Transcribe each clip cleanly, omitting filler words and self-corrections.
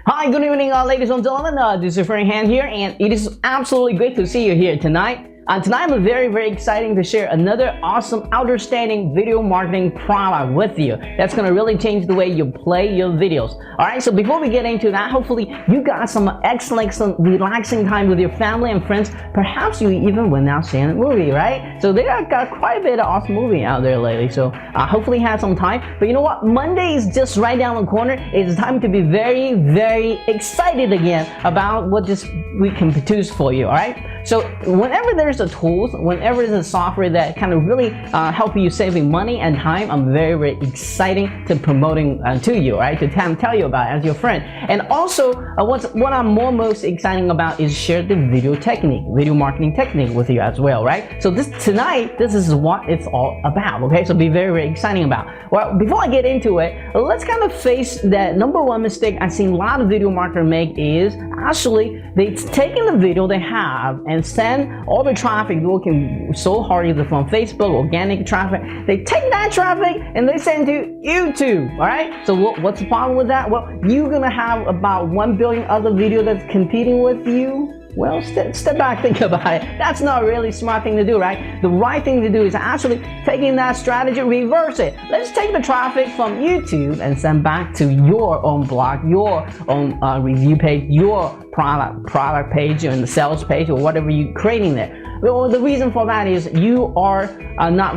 Hi, good evening, ladies and gentlemen. This is Frank Han here, and it is absolutely great to see you here tonight. Tonight, I'm very exciting to share another awesome, outstanding video marketing product with you that's going to really change the way you play your videos. All right, so before we get into that, hopefully you got some excellent, relaxing time with your family and friends. Perhaps you even went out seeing a movie, right? So they got quite a bit of awesome movie out there lately. So hopefully you had some time. But you know what? Monday is just right down the corner. It's time to be very excited again about what this week can produce for you. All right. So whenever there's a tools, whenever there's a software that kind of really help you saving money and time, I'm very exciting to promoting to you, right? To tell you about it as your friend. And also, what I'm most exciting about is share the video technique, video marketing technique with you as well, right? So tonight, this is what it's all about, okay? So be very exciting about. Well, before I get into it, let's kind of face that number one mistake I've seen a lot of video marketers make is actually they're taking the video they have and send all the traffic working so hard either from Facebook, organic traffic. They take that traffic and they send to YouTube, all right? So what's the problem with that? Well, you're gonna have about 1 billion other videos that's competing with you. Well, step back, think about it. That's not a really smart thing to do, right? The right thing to do is actually taking that strategy, reverse it. Let's take the traffic from YouTube and send back to your own blog, your own review page, your product page, and the sales page, or whatever you're creating there. Well, the reason for that is you are not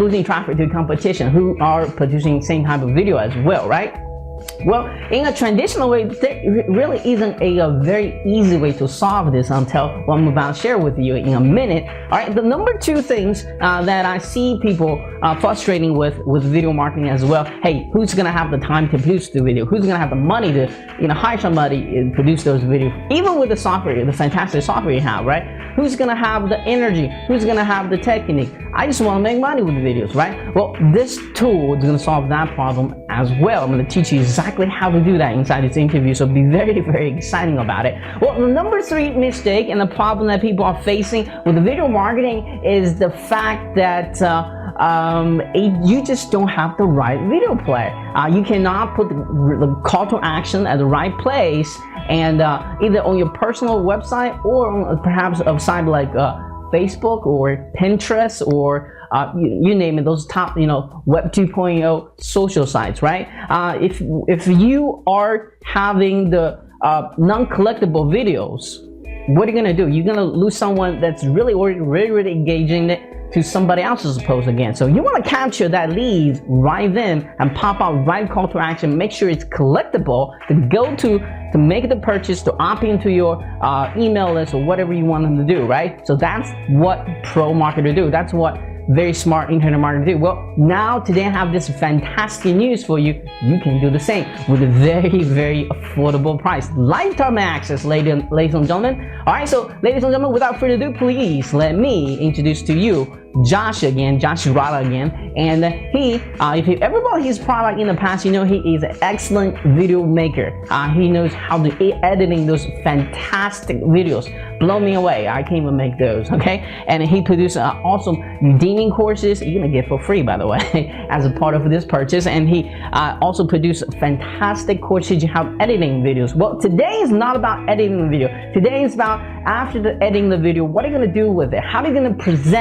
losing traffic to competition who are producing same type of video as well, right? Well, in a traditional way, there really isn't a very easy way to solve this until what I'm about to share with you in a minute. All right, the number two things that I see people frustrating with video marketing as well. Hey, who's gonna have the time to produce the video? Who's gonna have the money to hire somebody and produce those videos? Even with the software, the fantastic software you have, right? Who's gonna have the energy? Who's gonna have the technique? I just want to make money with the videos, right? Well, this tool is gonna solve that problem as well. I'm gonna teach you exactly how to do that inside this interview, so be very exciting about it. Well, the number three mistake and the problem that people are facing with the video marketing is the fact that you just don't have the right video player. You cannot put the call to action at the right place, and either on your personal website or on perhaps a site like Facebook or Pinterest or you name it, those top Web 2.0 social sites, right? If you are having the non-collectible videos, what are you gonna do? You're gonna lose someone that's really engaging it to somebody else's post again. So you want to capture that lead right then and pop out right call to action. Make sure it's collectible to go to make the purchase, to opt into your email list or whatever you want them to do, right? So that's what pro marketer do. That's what very smart internet marketer do. Well, now today I have this fantastic news for you. You can do the same with a very affordable price. Lifetime access, ladies and gentlemen. All right, so ladies and gentlemen, without further ado, please let me introduce to you Josh Ratta again. And if you ever bought his product in the past, you know he is an excellent video maker. He knows how to editing those fantastic videos. Blow me away. I can't even make those, okay? And he produces awesome redeeming courses you're gonna get for free, by the way, as a part of this purchase. And he also produces fantastic courses you have editing videos. Well, today is not about editing the video. Today is about after editing the video, what are you gonna do with it? How are you gonna present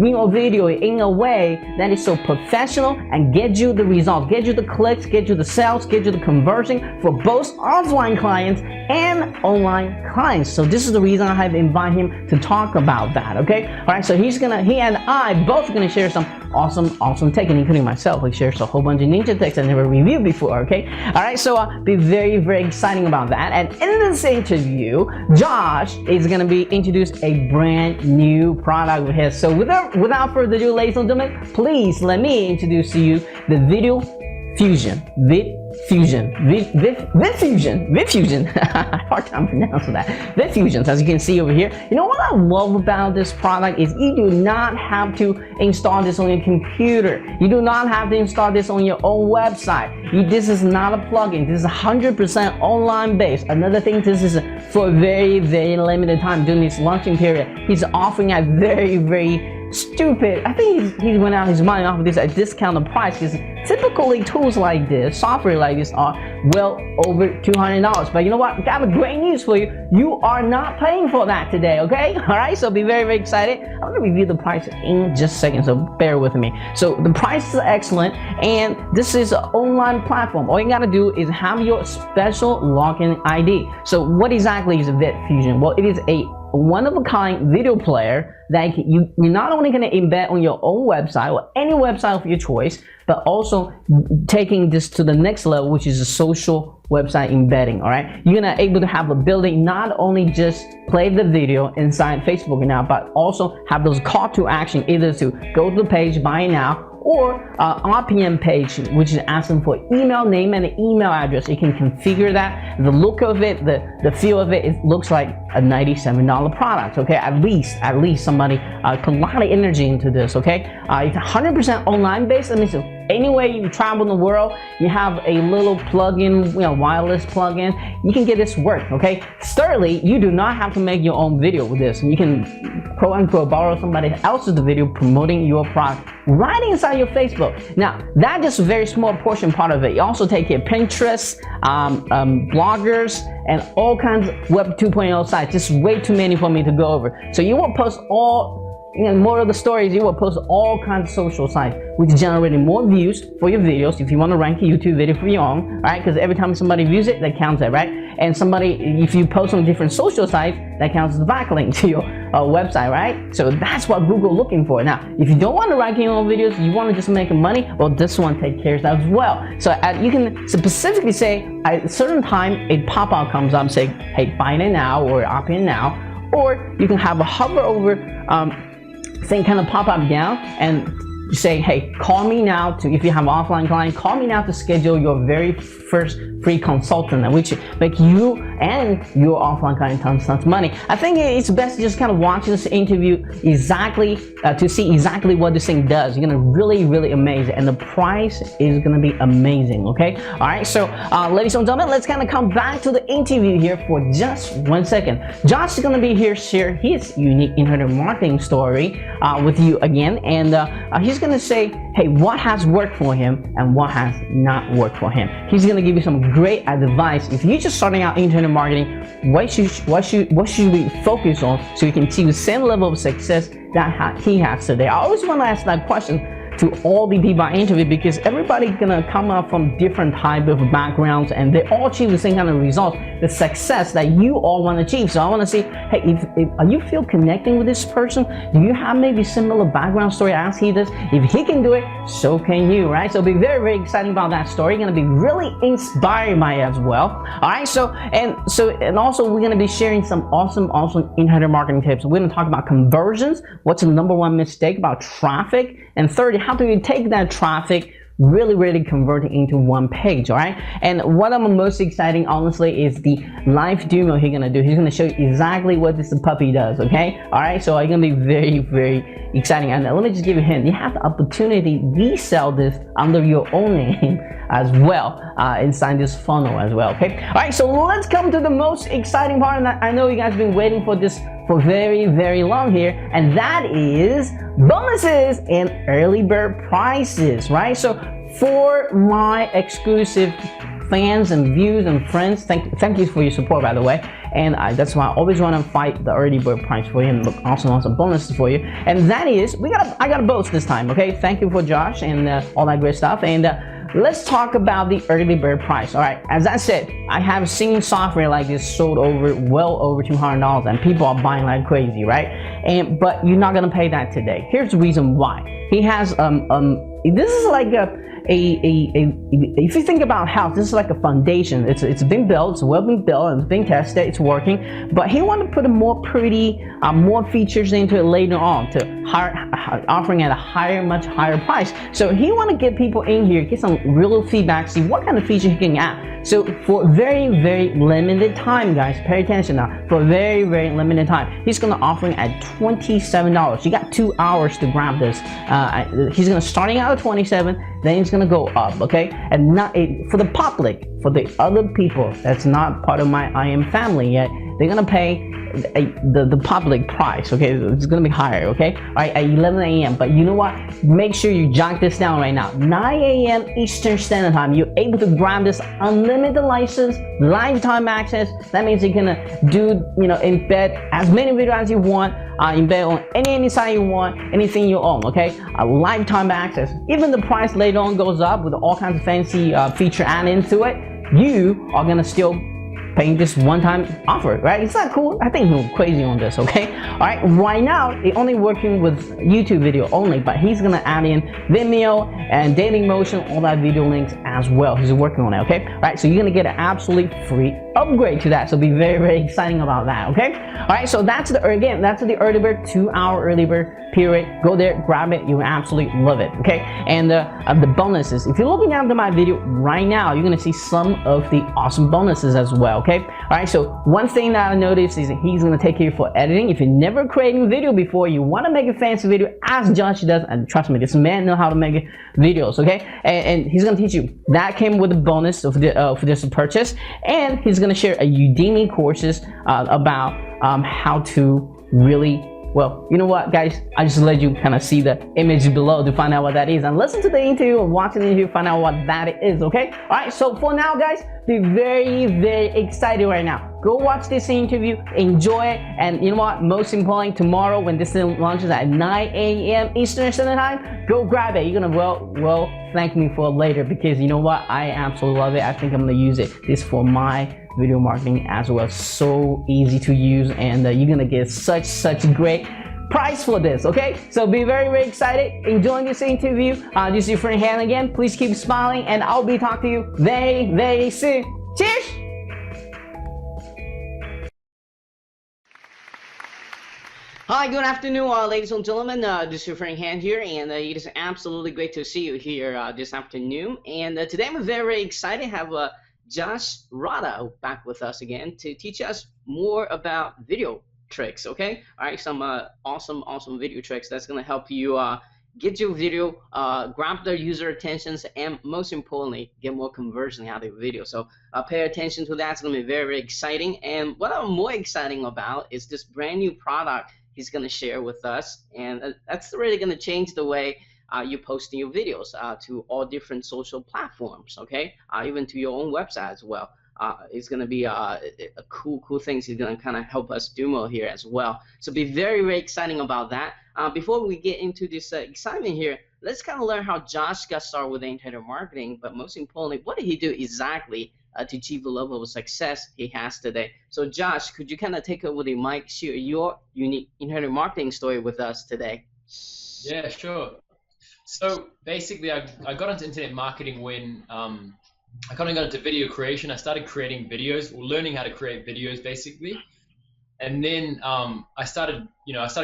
your video in a way that is so professional and get you the results, get you the clicks, get you the sales, get you the conversion for both offline clients and online clients. So this is the reason I have invited him to talk about that, okay? All right, so he and I both gonna share some awesome technique, including myself. He shares a whole bunch of ninja techs I never reviewed before, okay? All right, so be very exciting about that. And in this interview, Josh is gonna be introduced a brand new product with his. So without further ado, ladies and gentlemen, please let me introduce to you the Vid Infusion. Hard time pronouncing that. Vid Infusions, as you can see over here. You know what I love about this product is you do not have to install this on your computer. You do not have to install this on your own website. This is not a plugin. This is 100% online based. Another thing, this is for a very limited time during this launching period. He's offering a very stupid. I think he went out his money off of this at discounted price, because typically tools like this, software like this, are well over $200. But you know what? I got great news for you. You are not paying for that today, okay? All right, so be very, very excited. I'm gonna review the price in just a second, so bear with me. So the price is excellent, and this is an online platform. All you gotta do is have your special login ID. So what exactly is Vid Fusion? Well, it is a one-of-a-kind video player that you're not only going to embed on your own website or any website of your choice, but also taking this to the next level, which is a social website embedding. All right, you're gonna able to have ability not only just play the video inside Facebook now, but also have those call to action, either to go to the page, buy now, or RPM page, which is asking for email name and an email address. You can configure that. The look of it, the feel of it, it looks like a $97 product. Okay, at least somebody put a lot of energy into this. Okay, it's 100% online based. That means anywhere you travel in the world, you have a little plugin, wireless plugin, you can get this work. Okay, thirdly, you do not have to make your own video with this. You can quote unquote borrow somebody else's video promoting your product right inside your Facebook. Now, that just a very small portion part of it. You also take care of Pinterest, bloggers, and all kinds of Web 2.0 sites. Just way too many for me to go over. So you will post more of the stories, you will post all kinds of social sites, which is generating more views for your videos if you want to rank a YouTube video for your own, right? Because every time somebody views it, that counts it, right? And if you post on different social sites, that counts as a backlink to your website, right? So that's what Google looking for. Now, if you don't want to rank your own videos, you want to just make money, well, this one takes care of that as well. So you can specifically say at a certain time, a pop-up comes up saying, hey, buy it now or opt in now, or you can have a hover over thing kind of pop up down and say, hey, call me now if you have an offline client, call me now to schedule your very first free consultant, which make you and your offline client tons of money. I think it's best to just kind of watch this interview exactly to see exactly what this thing does. You're gonna really amaze it, and the price is gonna be amazing. Okay, all right. So, ladies and gentlemen, let's kind of come back to the interview here for just 1 second. Josh is gonna be here share his unique internet marketing story with you again, and he's gonna say, hey, what has worked for him and what has not worked for him. He's gonna give you some great advice. If you're just starting out internet marketing, what should we focus on so you can achieve the same level of success that he has today? I always want to ask that question to all the people I interview, because everybody's gonna come up from different type of backgrounds and they all achieve the same kind of results, the success that you all want to achieve. So I want to see, hey, if you feel connecting with this person, do you have maybe similar background story as he does? If he can do it, so can you, right? So be very excited about that story. You're gonna be really inspired by it as well. All right, and also we're gonna be sharing some awesome internet marketing tips. We're gonna talk about conversions, what's the #1 mistake about traffic, and thirdly, how do you take that traffic, really convert it into one page. All right, and what I'm most exciting honestly is the live demo he's gonna do. He's gonna show you exactly what this puppy does. Okay, all right, so it's gonna be very exciting. And let me just give you a hint, you have the opportunity to resell this under your own name as well inside this funnel as well. Okay, all right, so let's come to the most exciting part, and I know you guys have been waiting for this for very long here, and that is bonuses and early bird prices, right? So for my exclusive fans and views and friends, thank you for your support, by the way. And that's why I always want to fight the early bird price for you and look awesome bonuses for you. And that is, I got a boast this time. Okay, thank you for Josh and all that great stuff. And let's talk about the early bird price. All right, as I said, I have seen software like this sold well over $200, and people are buying like crazy, right? But you're not gonna pay that today. Here's the reason why. He has this is like if you think about house, this is like a foundation. It's been built, it's well been built, and it's being tested, it's working. But he wanted to put more more features into it later on, offering at a much higher price. So he want to get people in here, get some real feedback, see what kind of feature he can add. So for very limited time, guys, pay attention now. For very limited time, he's gonna offering at $27. You got 2 hours to grab this. He's gonna starting out at 27, then it's gonna go up, okay? And not for the public, for the other people that's not part of my IM family yet, they're gonna pay the public price, okay? It's gonna be higher, okay? All right, at 11 a.m. But you know what? Make sure you jot this down right now. 9 a.m. Eastern Standard Time, you're able to grab this unlimited license, lifetime access. That means you're gonna do, embed as many videos as you want, embed on any site you want, anything you own, okay? Lifetime access. Even the price later on goes up with all kinds of fancy feature added into it, you are gonna still paying this one-time offer, right? It's not cool. I think he's crazy on this, okay? All right now, they're only working with YouTube video only, but he's gonna add in Vimeo and Daily Motion, all that video links as well. He's working on it, okay? All right, so you're gonna get an absolutely free upgrade to that. So be very, very exciting about that, okay? All right, so that's the early bird, 2-hour early bird period. Go there, grab it. You will absolutely love it, okay? And the bonuses. If you're looking after my video right now, you're gonna see some of the awesome bonuses as well, okay? All right, so one thing that I noticed is he's gonna take care for editing. If you're never creating video before, you wanna make a fancy video, as Josh does, and trust me, this man knows how to make videos, okay? And he's gonna teach you. That came with a bonus of for this purchase, and he's gonna share a Udemy courses about how to really, well, you know what, guys? I just let you kind of see the image below to find out what that is, and listen to the interview and watch the interview, find out what that is, okay? All right, so for now, guys, be very, very excited right now. Go watch this interview, enjoy it, and you know what? Most importantly, tomorrow when this thing launches at 9 a.m. Eastern Standard Time, go grab it. You're gonna well thank me for it later, because you know what? I absolutely love it. I think I'm gonna use it. This for my video marketing as well. So easy to use, and you're gonna get such great price for this, okay? So be very, very excited, enjoying this interview. This is your friend Han again. Please keep smiling, and I'll be talking to you very, very soon. Cheers! Hi, good afternoon, ladies and gentlemen. This is your friend Han here, and it is absolutely great to see you here this afternoon. And today I'm very, very excited to have Josh Ratta back with us again to teach us more about video tricks, okay? All right, some awesome video tricks that's gonna help you get your video, grab the user attentions, and most importantly, get more conversion out of your video. So pay attention to that. It's gonna be very, very exciting. And what I'm more exciting about is this brand new product he's gonna share with us, and that's really gonna change the way you're posting your videos to all different social platforms, okay? Even to your own website as well. It's going to be a cool thing. He's going to kind of help us do more here as well. So be very, very exciting about that. Before we get into this excitement here, let's kind of learn how Josh got started with internet marketing, but most importantly, what did he do exactly to achieve the level of success he has today? So Josh, could you kind of take over the mic, share your unique internet marketing story with us today? Yeah, sure. So basically, I got into internet marketing when I kind of got into video creation. I started creating videos, or learning how to create videos, basically. And then I started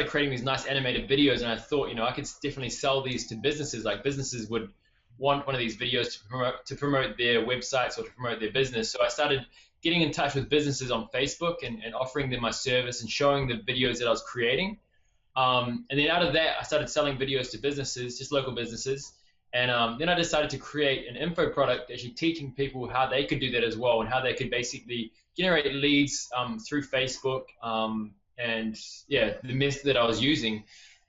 creating these nice animated videos, and I thought, I could definitely sell these to businesses. Like businesses would want one of these videos to promote their websites or to promote their business. So I started getting in touch with businesses on Facebook and offering them my service and showing the videos that I was creating. And then out of that, I started selling videos to businesses, just local businesses. And then I decided to create an info product, actually teaching people how they could do that as well, and how they could basically generate leads through Facebook. And yeah, the method that I was using.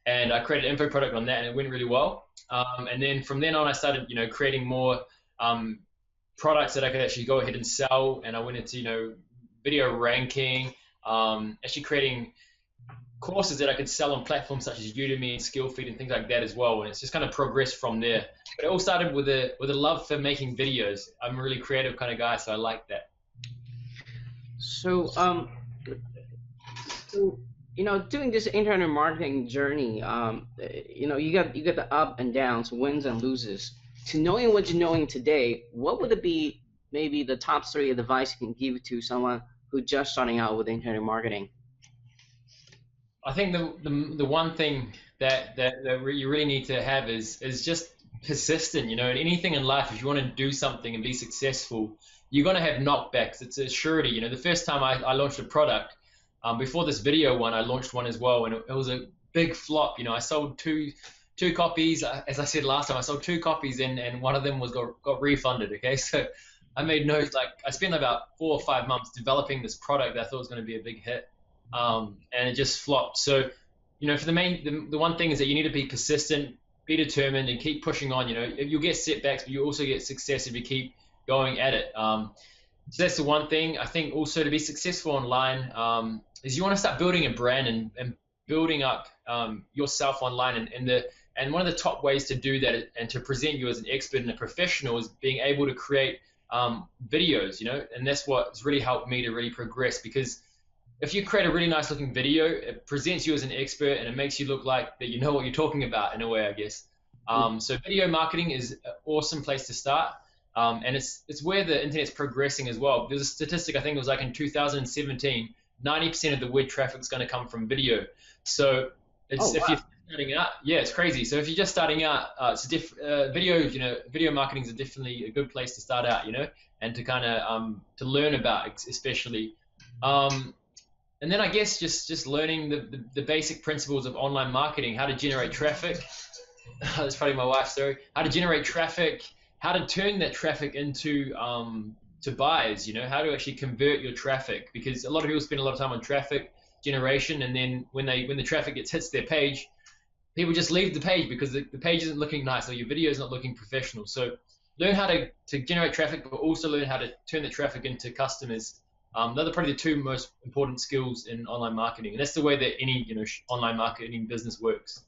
And I created an info product on that, and it went really well. And then from then on, I started, creating more products that I could actually go ahead and sell. And I went into, video ranking, actually creating courses that I could sell on platforms such as Udemy and Skillfeed and things like that as well. And it's just kind of progressed from there. But it all started with a love for making videos. I'm a really creative kind of guy, so I like that. So doing this internet marketing journey, you got the up and downs, wins and loses. To knowing what you're knowing today, what would it be maybe the top 3 advice you can give to someone who's just starting out with internet marketing? I think the one thing that you really need to have is just persistent. In anything in life, if you want to do something and be successful, you're going to have knockbacks. It's a surety. The first time I launched a product, before this video one, I launched one as well, and it was a big flop. I sold two copies. As I said last time, I sold 2 copies, and one of them got refunded. Okay, so I made notes. Like I spent about 4 or 5 months developing this product that I thought was going to be a big hit, and it just flopped. So, for the one thing is that you need to be persistent, be determined, and keep pushing on. You'll get setbacks, but you also get success if you keep going at it. So that's the one thing. I think also to be successful online is you want to start building a brand and building up yourself online. And one of the top ways to do that and to present you as an expert and a professional is being able to create videos, and that's what's really helped me to really progress, because if you create a really nice looking video, it presents you as an expert and it makes you look like that you know what you're talking about in a way, I guess. So video marketing is an awesome place to start. And it's where the internet's progressing as well. There's a statistic, I think it was like in 2017, 90% of the web traffic is going to come from video. So if you're starting out, yeah, it's crazy. So if you're just starting out, video marketing is definitely a good place to start out, and to kind of to learn about, especially. And then I guess just learning the basic principles of online marketing, how to generate traffic. That's probably my wife's story. How to generate traffic, how to turn that traffic into to buys, how to actually convert your traffic, because a lot of people spend a lot of time on traffic generation, and then when the traffic hits their page, people just leave the page because the page isn't looking nice or your video is not looking professional. So learn how to generate traffic, but also learn how to turn the traffic into customers. Those are probably the two most important skills in online marketing, and that's the way that any online marketing business works.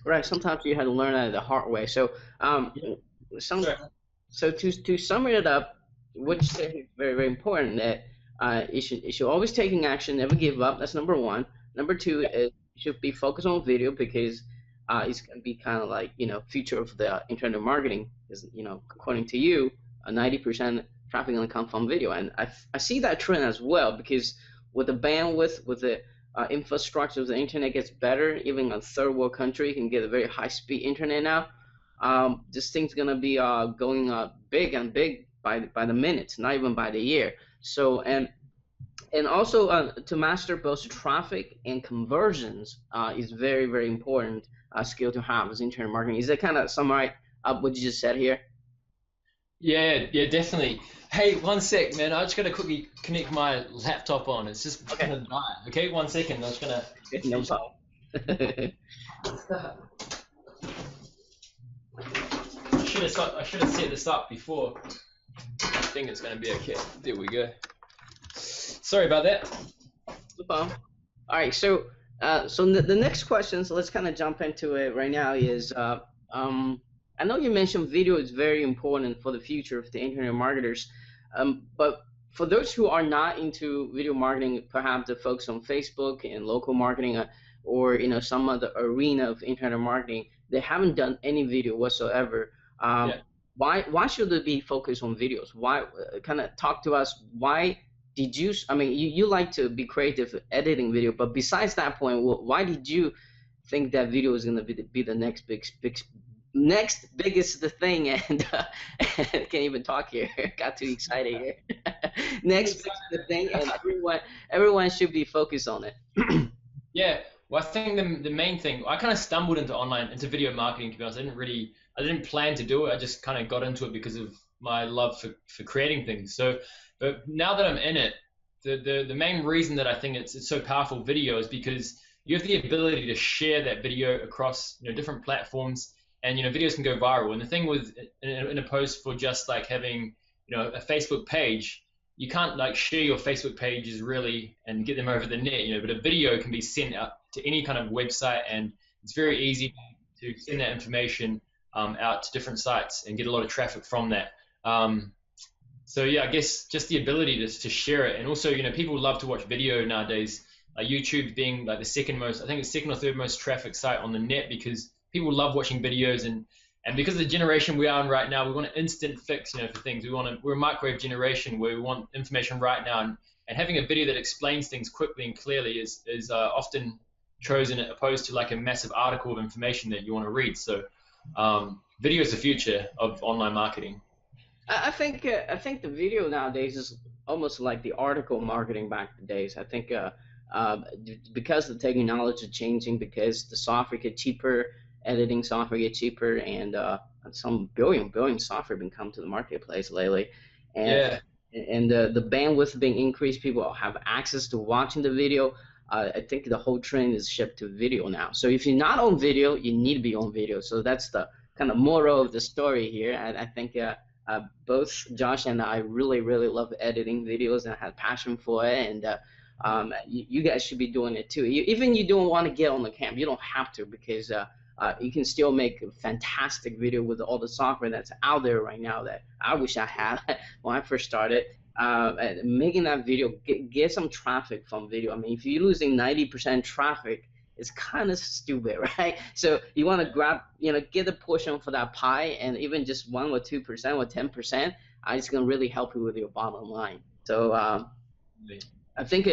Right. Sometimes you have to learn that the hard way. So so to sum it up, what you said is very, very important, that you should always taking action, never give up. That's number one. Number two is you should be focused on video, because it's gonna be kind of like future of the internet marketing is according to you 90% traffic gonna come from video, and I see that trend as well, because with the bandwidth, with the infrastructure of the internet gets better, even a third world country can get a very high speed internet now. This thing's gonna be going big and big by the minute, not even by the year. So and also to master both traffic and conversions is very, very important skill to have as internet marketing. Is that kind of summarize up what you just said here? Yeah, definitely. Hey, one sec, man. I just gotta quickly connect my laptop on. It's just gonna die. Okay, 1 second. I'm just gonna. No problem. I should have set this up before. I think it's gonna be okay. There we go. Sorry about that. No problem. All right. So the next question. So let's kind of jump into it right now. Is I know you mentioned video is very important for the future of the internet marketers, but for those who are not into video marketing, perhaps to focus on Facebook and local marketing, or some other arena of internet marketing, they haven't done any video whatsoever. Why should they be focused on videos? Why kind of talk to us? Why did you? I mean, you like to be creative editing video, but besides that point, why did you think that video is going to be the next next biggest thing? And I can't even talk here. Got too excited here. Next biggest thing, and everyone should be focused on it. Yeah. Well, I think the main thing, I kind of stumbled into video marketing, to be honest. I didn't plan to do it. I just kind of got into it because of my love for creating things. So, but now that I'm in it, the main reason that I think it's so powerful, video, is because you have the ability to share that video across different platforms, and videos can go viral. And the thing with in a post for just like having a Facebook page, you can't like share your Facebook pages really and get them over the net, but a video can be sent out to any kind of website, and it's very easy to send that information out to different sites and get a lot of traffic from that. So yeah, I guess just the ability to share it, and also people love to watch video nowadays. YouTube being like the second or third most traffic site on the net, because people love watching videos, and because of the generation we are in right now, we want an instant fix, for things. We're a microwave generation where we want information right now, and having a video that explains things quickly and clearly is often chosen opposed to like a massive article of information that you want to read. So video is the future of online marketing. I think the video nowadays is almost like the article marketing back in the days. I think because the technology is changing, because the software get cheaper, editing software get cheaper, and some billion software been come to the marketplace lately. and Yeah. the bandwidth being increased, people have access to watching the video. I think the whole trend is shift to video now. So if you're not on video, you need to be on video. So that's the kind of moral of the story here. I think both Josh and I really love editing videos and have passion for it. And you guys should be doing it too. Even you don't want to get on the cam, you don't have to, because you can still make a fantastic video with all the software that's out there right now that I wish I had when I first started. And making that video, get some traffic from video. I mean, if you're losing 90% traffic, it's kind of stupid, right? So you want to grab, get a portion for that pie, and even just 1 or 2% or 10%, it's gonna really help you with your bottom line. So I think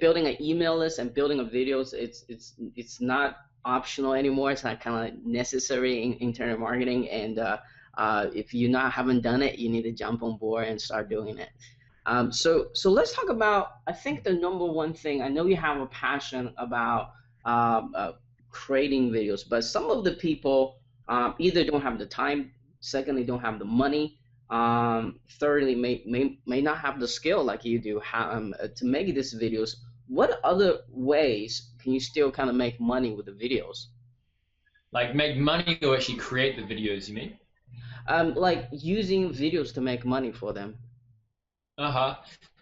building an email list and building a videos, it's not optional anymore. It's not kind of necessary in internet marketing, and if you haven't done it, you need to jump on board and start doing it. So let's talk about, I think, the number one thing. I know you have a passion about creating videos, but some of the people either don't have the time, secondly don't have the money, thirdly may not have the skill like you do to make these videos. What other ways can you still kind of make money with the videos? Like make money or actually create the videos, you mean? Like using videos to make money for them.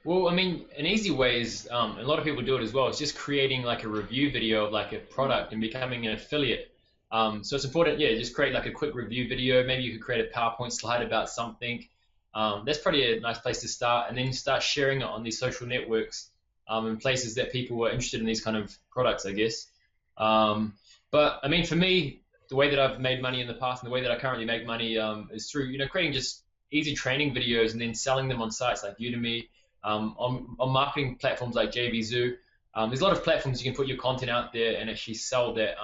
Well, I mean, an easy way is, a lot of people do it as well, it's just creating like a review video of like a product and becoming an affiliate. So it's important, yeah, just create like a quick review video. Maybe you could create a PowerPoint slide about something. That's probably a nice place to start, and then start sharing it on these social networks in places that people are interested in these kind of products, I guess. But I mean, for me, the way that I've made money in the past and the way that I currently make money is through, creating just easy training videos and then selling them on sites like Udemy, on marketing platforms like JVZoo. There's a lot of platforms you can put your content out there and actually sell that.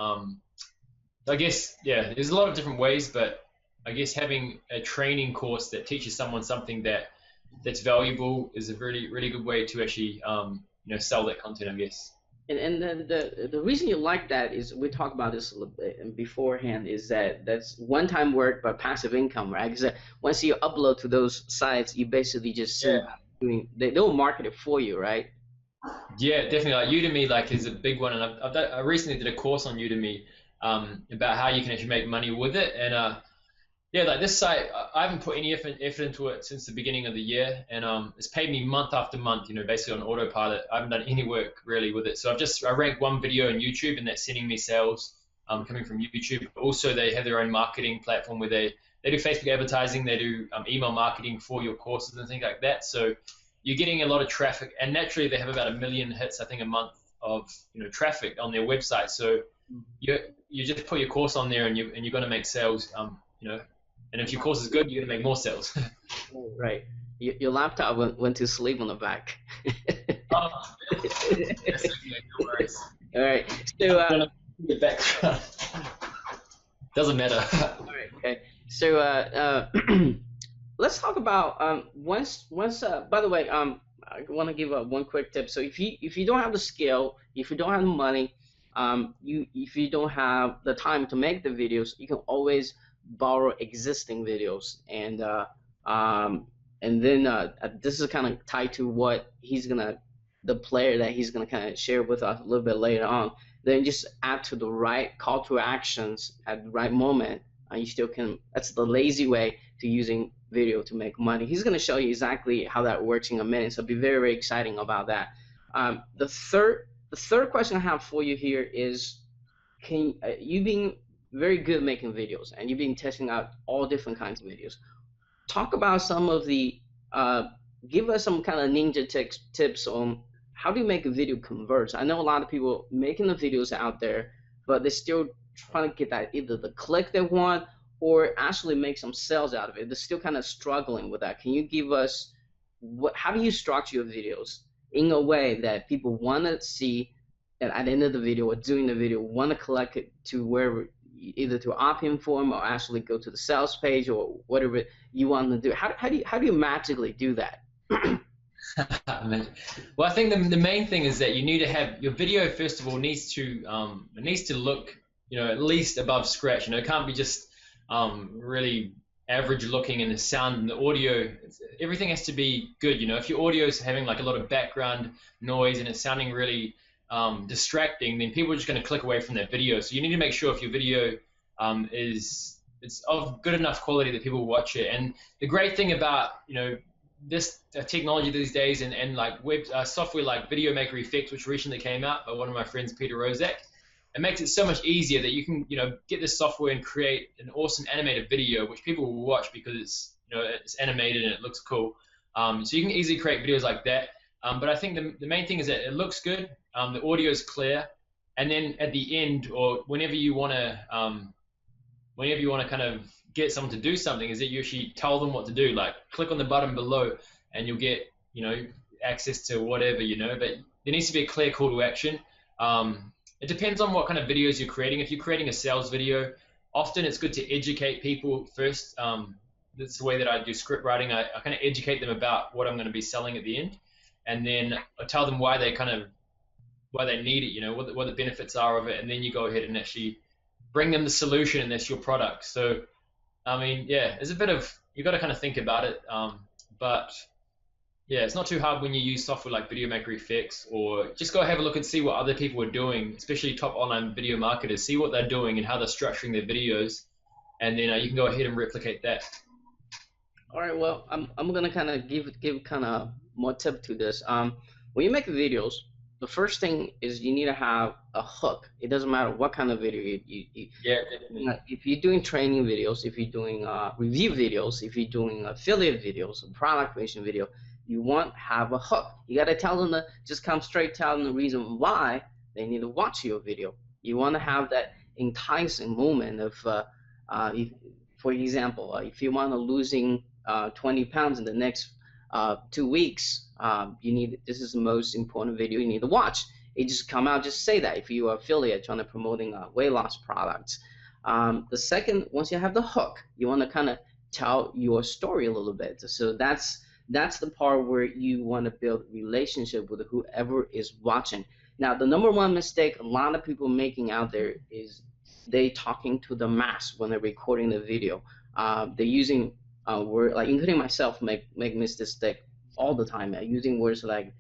I guess, yeah, there's a lot of different ways, but I guess having a training course that teaches someone something that's valuable is a really good way to actually sell that content, I guess. And the reason you like that is, we talked about this a little bit beforehand, is that's one-time work but passive income, right? Because once you upload to those sites, you basically just they'll market it for you, right? Yeah, definitely. Like Udemy, is a big one, and I recently did a course on Udemy about how you can actually make money with it, and yeah, like this site, I haven't put any effort into it since the beginning of the year, and it's paid me month after month, basically on autopilot. I haven't done any work really with it. So I ranked one video on YouTube, and that's sending me sales coming from YouTube. Also, they have their own marketing platform where they do Facebook advertising, they do email marketing for your courses and things like that. So you're getting a lot of traffic, and naturally they have about 1 million hits, I think, a month of traffic on their website. So you just put your course on there, and you're going to make sales, And if your course is good, you're gonna make more sales. Right. Your laptop went to sleep on the back. Oh, that's okay, no worries. All right. So the background. Doesn't matter. All right. Okay. So let's talk about once. By the way, I want to give one quick tip. So if you don't have the skill, if you don't have the money, if you don't have the time to make the videos, you can always borrow existing videos, and then this is kind of tied to what the player that he's gonna kind of share with us a little bit later on. Then just add to the right call to actions at the right moment. You still can. That's the lazy way to using video to make money. He's gonna show you exactly how that works in a minute. So be very exciting about that. The third question I have for you here is, you being very good at making videos, and you've been testing out all different kinds of videos. Talk about some of the, give us some kind of ninja tips on how do you make a video convert. I know a lot of people making the videos out there, but they're still trying to get that, either the click they want or actually make some sales out of it. They're still kind of struggling with that. Can you give us, how do you structure your videos in a way that people want to see, and at the end of the video or during the video want to collect it to wherever, either to opt-in form or actually go to the sales page or whatever you want to do? How do you magically do that? Well, I think the main thing is that you need to have your video, first of all, needs to look at least above scratch. It can't be just really average looking, and the sound and the audio, everything has to be good. If your audio is having like a lot of background noise and it's sounding really distracting, then people are just going to click away from that video. So you need to make sure if your video is it's of good enough quality that people will watch it. And the great thing about this technology these days, and like web software like Video Maker Effects, which recently came out by one of my friends, Peter Rozak, it makes it so much easier that you can get this software and create an awesome animated video which people will watch because it's animated and it looks cool. So you can easily create videos like that. But I think the main thing is that it looks good, the audio is clear, and then at the end, or whenever you want to kind of get someone to do something, is that you actually tell them what to do. Like click on the button below, and you'll get access to whatever. But there needs to be a clear call to action. It depends on what kind of videos you're creating. If you're creating a sales video, often it's good to educate people first. That's the way that I do script writing. I kind of educate them about what I'm going to be selling at the end, and then I tell them why they need it. What the benefits are of it, and then you go ahead and actually bring them the solution, and that's your product. So, I mean, yeah, there's a bit of, you got to kind of think about it, but yeah, it's not too hard when you use software like Video Maker Effects, or just go have a look and see what other people are doing, especially top online video marketers. See what they're doing and how they're structuring their videos, and then you can go ahead and replicate that. All right, well, I'm gonna kind of give kind of more tip to this. When you make videos, the first thing is you need to have a hook. It doesn't matter what kind of video if you're doing training videos, if you're doing review videos, if you're doing affiliate videos, a product creation video, you want to have a hook. You got to tell them to just come straight, tell them the reason why they need to watch your video. You want to have that enticing moment of, for example, if you want to losing 20 pounds in the next 2 weeks, this is the most important video you need to watch. It just come out, just say that if you are affiliate trying to promoting weight loss products. The second, once you have the hook, you want to kind of tell your story a little bit. So that's the part where you want to build relationship with whoever is watching. Now, the number one mistake a lot of people making out there is they talking to the mass when they're recording the video. They're using word, like including myself, make this mistake all the time, using words like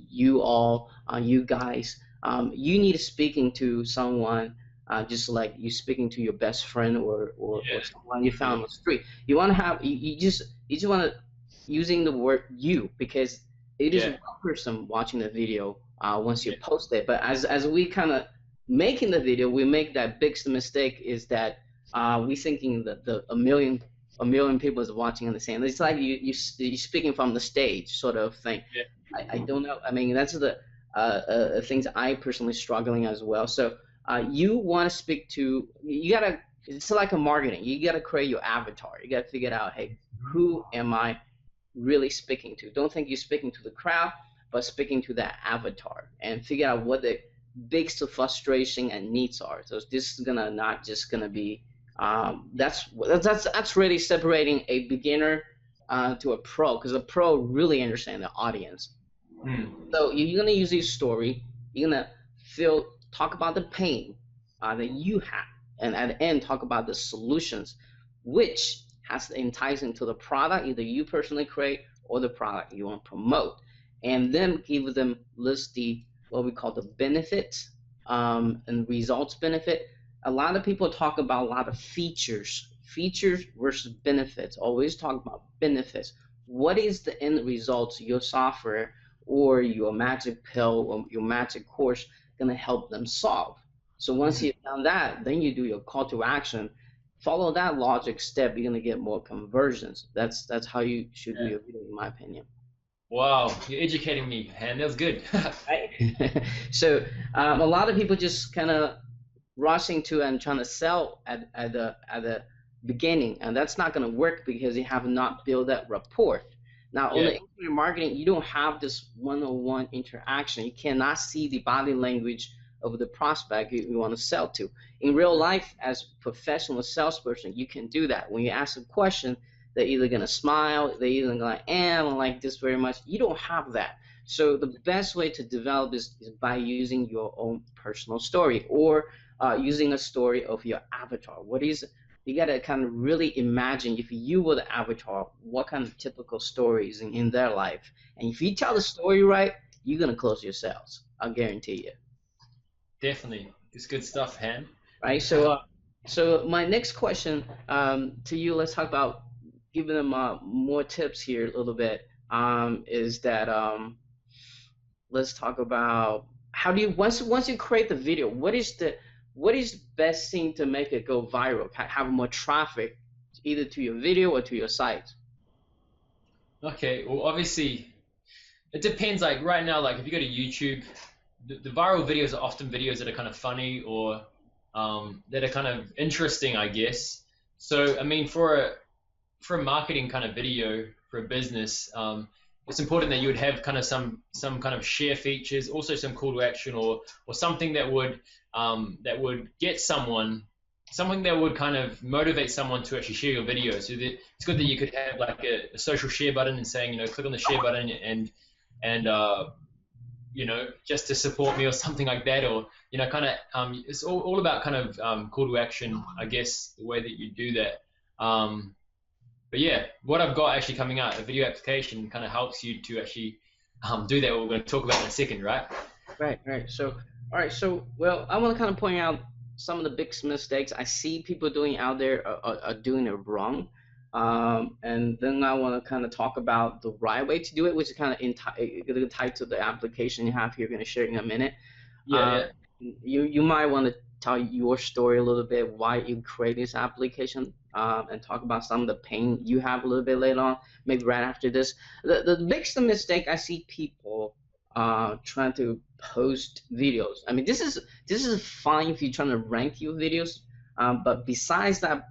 you all, you guys. You need speaking to someone just like you speaking to your best friend or someone you found on the street. You want to have you just want to using the word you, because it is one person watching the video once you post it. But as we kind of making the video, we make that big mistake is that we thinking that a million people is watching on the same. It's like you're speaking from the stage sort of thing. I don't know. I mean, that's the things I personally struggling as well. So you want to speak to, you gotta, it's like a marketing. You gotta create your avatar. You gotta figure out, hey, who am I really speaking to? Don't think you're speaking to the crowd, but speaking to that avatar, and figure out what the biggest frustration and needs are. So this is not just gonna be that's really separating a beginner to a pro, because a pro really understands the audience. So you're gonna use this story. You're gonna talk about the pain that you have, and at the end talk about the solutions, which has to entice into the product either you personally create or the product you want to promote, and then give them what we call the benefits and results benefit. A lot of people talk about a lot of features versus benefits. Always talk about benefits. What is the end results your software or your magic pill or your magic course going to help them solve? So once you've done that, then you do your call to action. Follow that logic step, you're going to get more conversions. That's how you should do your video, in my opinion. Wow, you're educating me, and that's good. Right? So a lot of people just kind of rushing to and trying to sell at the beginning, and that's not going to work because you have not built that rapport. Now, on the internet marketing, you don't have this one-on-one interaction. You cannot see the body language of the prospect you want to sell to. In real life, as a professional salesperson, you can do that. When you ask a question, they're either going to smile, they're either going to I don't like this very much. You don't have that. So the best way to develop is by using your own personal story, or using a story of your avatar. What is gotta kind of really imagine if you were the avatar, what kind of typical stories in their life. And if you tell the story right, you're gonna close your sales. I'll guarantee you. Definitely. It's good stuff, Han. Right? So my next question to you, let's talk about giving them more tips here a little bit. Is that let's talk about how do you once you create the video, what is the best thing to make it go viral, have more traffic, either to your video or to your site? Okay, well, obviously, it depends. Like right now, like if you go to YouTube, the viral videos are often videos that are kind of funny or that are kind of interesting, I guess. So, I mean, for a marketing kind of video for a business, it's important that you would have kind of some kind of share features, also some call to action or something that would get something that would kind of motivate someone to actually share your video. So that it's good that you could have like a social share button and saying, click on the share button and just to support me or something like that, or kind of it's all about kind of call to action, I guess, the way that you do that. But yeah, what I've got actually coming out, a video application, kind of helps you to actually do that. What we're going to talk about in a second, right? Right. So, all right. So, well, I want to kind of point out some of the big mistakes I see people doing out there are doing it wrong. And then I want to kind of talk about the right way to do it, which is kind of tied to the application you have here. You're going to share in a minute. Yeah. You might want to tell your story a little bit, why you create this application, and talk about some of the pain you have a little bit later on, maybe right after this. The biggest mistake I see people trying to post videos. I mean, this is fine if you're trying to rank your videos, but besides that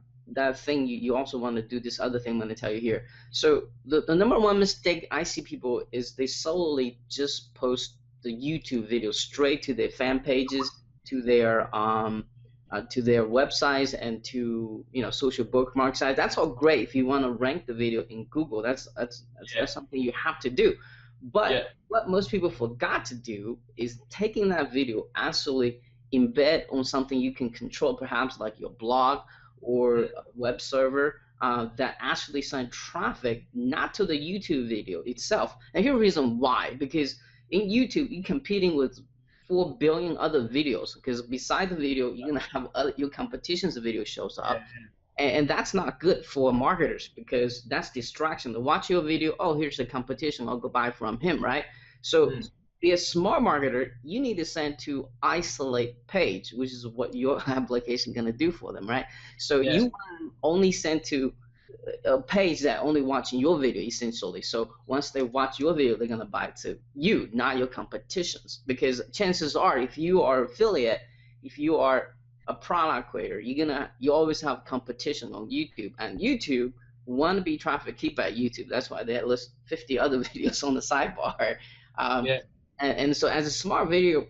thing, you also want to do this other thing I'm going to tell you here. So the number one mistake I see people is they solely just post the YouTube videos straight to their fan pages, to their websites, and to social bookmark sites. That's all great if you want to rank the video in Google. That's something you have to do. But what most people forgot to do is taking that video, actually embed on something you can control, perhaps like your blog or a web server that actually send traffic not to the YouTube video itself. And here's the reason why: because in YouTube you're competing with 4 billion other videos, because beside the video you're gonna have your competition's video shows up. And that's not good for marketers, because that's distraction. To watch your video, oh, here's a competition, I'll go buy from him, right? So be a smart marketer, you need to send to isolate page, which is what your application going to do for them, right? So you want to only send to a page that only watching your video, essentially. So once they watch your video, they're going to buy to you, not your competitions. Because chances are, if you are affiliate, if you are a product creator, you always have competition on YouTube, and YouTube want to be traffic keeper at YouTube. That's why they list 50 other videos on the sidebar. And so as a smart video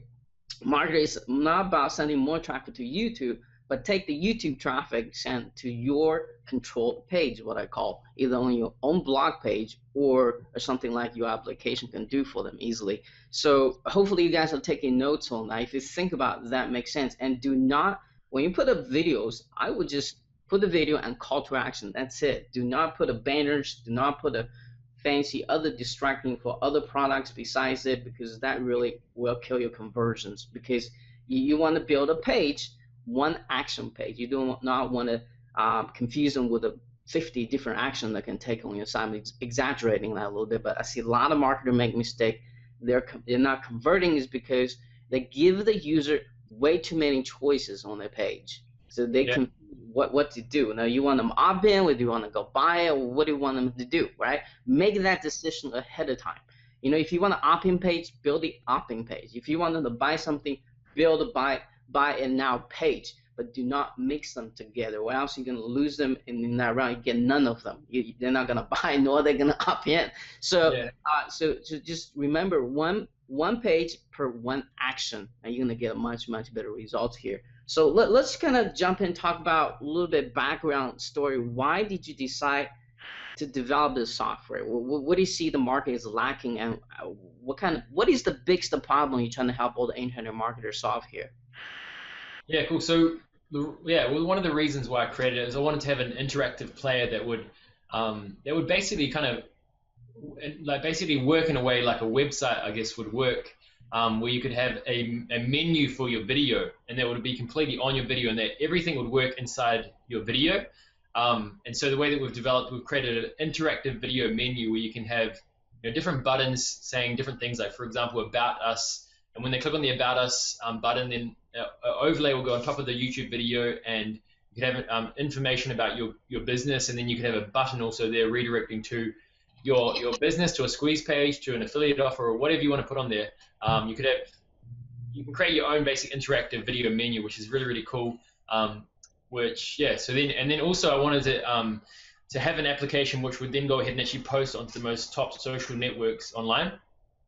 marketer, it's not about sending more traffic to YouTube, but take the YouTube traffic, send to your controlled page, what I call, either on your own blog page or something like your application can do for them easily. So hopefully you guys are taking notes on that. If you think about that, makes sense. And do not, when you put up videos, I would just put the video and call to action. That's it. Do not put up banners. Do not put a fancy other distracting for other products besides it, because that really will kill your conversions. Because you want to build a page, one action page. You do not want to confuse them with 50 different actions that can take on your site. I'm exaggerating that a little bit, but I see a lot of marketers make mistake. They're not converting is because they give the user way too many choices on their page, so they can what to do. Now, you want them opt in, or do you want to go buy it, or what do you want them to do, right? Make that decision ahead of time. If you want an opt-in page, build the opt-in page. If you want them to buy something, build a buy it now page, but do not mix them together, or else you're going to lose them in that round. You get none of them. They're not going to buy, nor they're going to opt in. So so just remember, one page per one action, and you're going to get a much better results here. So let's kind of jump in and talk about a little bit background story. Why did you decide to develop this software? What do you see the market is lacking, and what is the biggest problem you're trying to help all the internet marketers solve here? Yeah, cool. So Yeah, well, one of the reasons why I created it is I wanted to have an interactive player that would basically kind of like basically work in a way like a website, I guess, would work, where you could have a menu for your video, and that would be completely on your video, and that everything would work inside your video. And so the way that we've created an interactive video menu where you can have different buttons saying different things, like for example, about us. And when they click on the about us button, then an overlay will go on top of the YouTube video, and you could have information about your business, and then you could have a button also there redirecting to your business, to a squeeze page, to an affiliate offer, or whatever you want to put on there. You can create your own basic interactive video menu, which is really, really cool. Then also I wanted to have an application which would then go ahead and actually post onto the most top social networks online,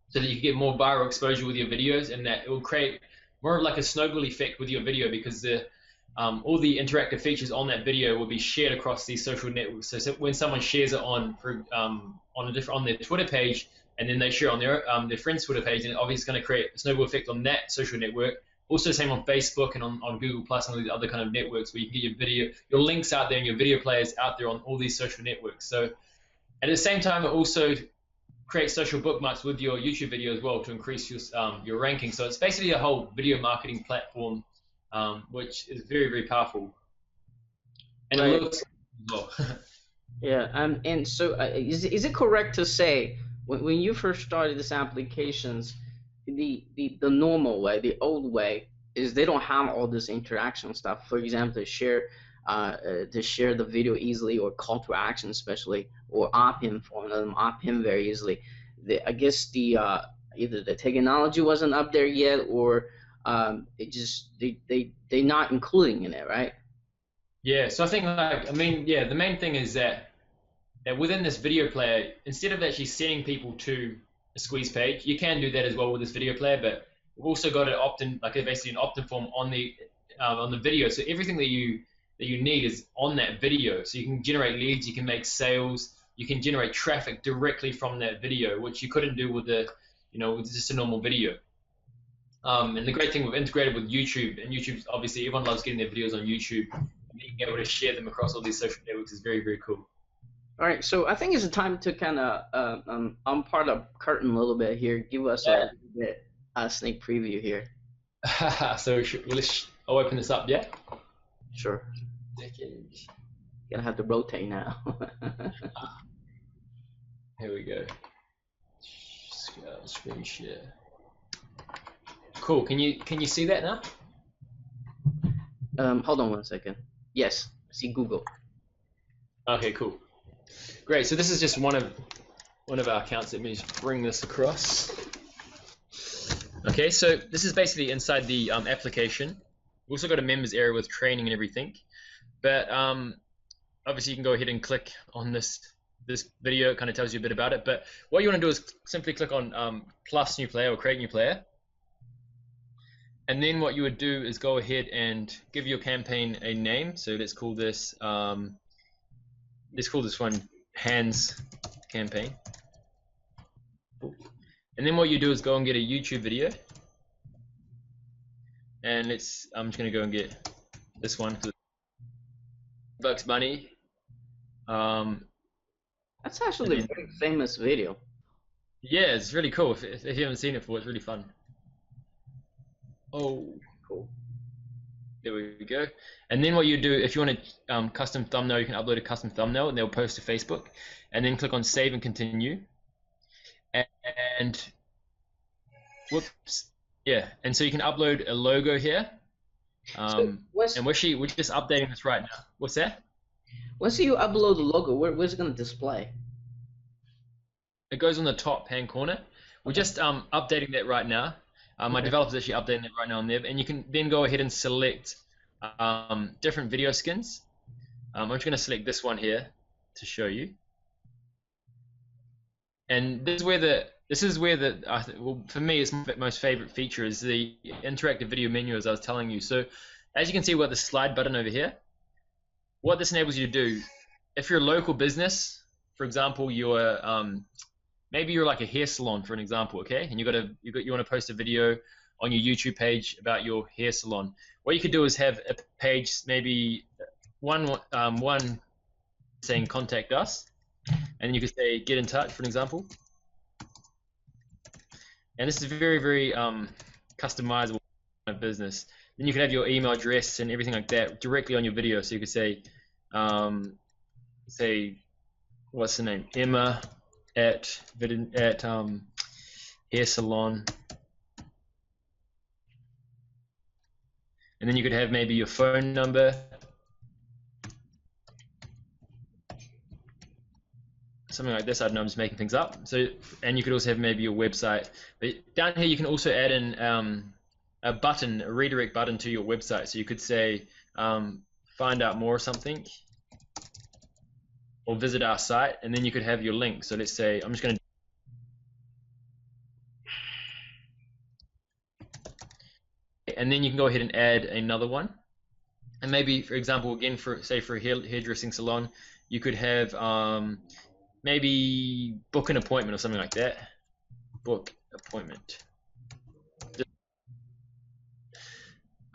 so that you can get more viral exposure with your videos, and that it will create more of like a snowball effect with your video, because all the interactive features on that video will be shared across these social networks. So when someone shares it on their Twitter page, and then they share on their friend's Twitter page, and obviously it's going to create a snowball effect on that social network. Also, same on Facebook and on Google Plus and all these other kind of networks, where you can get your links out there, and your video players out there on all these social networks. So at the same time, it also creates social bookmarks with your YouTube video as well to increase your ranking. So it's basically a whole video marketing platform, which is very, very powerful. And Right. it looks well. Yeah, and so is it correct to say when you first started these applications, the normal way, the old way, is they don't have all this interaction stuff. For example, to share the video easily, or call to action especially, or opt-in for them, opt-in very easily. I guess either the technology wasn't up there yet, or it just they're not including in it, right? Yeah, so I think the main thing is that within this video player, instead of actually sending people to a squeeze page, you can do that as well with this video player, but we've also got an opt-in, basically an opt-in form on the video. So everything that you need is on that video. So you can generate leads, you can make sales, you can generate traffic directly from that video, which you couldn't do with with just a normal video. And the great thing we've integrated with YouTube, and YouTube, obviously everyone loves getting their videos on YouTube, and being able to share them across all these social networks is very, very cool. All right, so I think it's time to kind of unpart the curtain a little bit here. Give us a bit sneak preview here. So I'll open this up, yeah? Sure. Gonna have to rotate now. Here we go. Screen share. Cool. Can you see that now? Hold on one second. Yes, I see Google. Okay, cool. Great. So this is just one of our accounts. Let me just bring this across. Okay, so this is basically inside the application. We've also got a members area with training and everything. But obviously you can go ahead and click on this video. It kind of tells you a bit about it. But what you want to do is simply click on plus new player or create new player. And then what you would do is go ahead and give your campaign a name. So let's call this one Hands Campaign. And then what you do is go and get a YouTube video. And I'm just gonna go and get this one for Bugs Bunny. That's actually a very famous video. Yeah, it's really cool. If you haven't seen it before, it's really fun. Oh, cool. There we go. And then what you do, if you want a custom thumbnail, you can upload a custom thumbnail, and they'll post to Facebook. And then click on Save and Continue. And whoops, yeah. And so you can upload a logo here. And we're just updating this right now. What's that? Once you upload the logo, where's it gonna display? It goes on the top hand corner. We're just updating that right now. My developer's actually updating it right now on there, and you can then go ahead and select different video skins. I'm just going to select this one here to show you. And this is where for me, it's my most favorite feature is the interactive video menu, as I was telling you. So as you can see, we've got the slide button over here. What this enables you to do, if you're a local business, for example, maybe you're like a hair salon, for an example, okay? And you want to post a video on your YouTube page about your hair salon. What you could do is have a page, maybe one saying contact us, and you could say get in touch, for an example. And this is very, very customizable kind of business. Then you can have your email address and everything like that directly on your video. So you could say, what's the name? Emma at hair salon. And then you could have maybe your phone number. Something like this. I don't know, I'm just making things up. So, and you could also have maybe your website. But down here you can also add in a button, a redirect button to your website. So you could say find out more or something, or visit our site, and then you could have your link. So let's say I'm just going to, and then you can go ahead and add another one. And maybe, for example, again, for say for a hairdressing salon, you could have maybe book an appointment or something like that. Book appointment.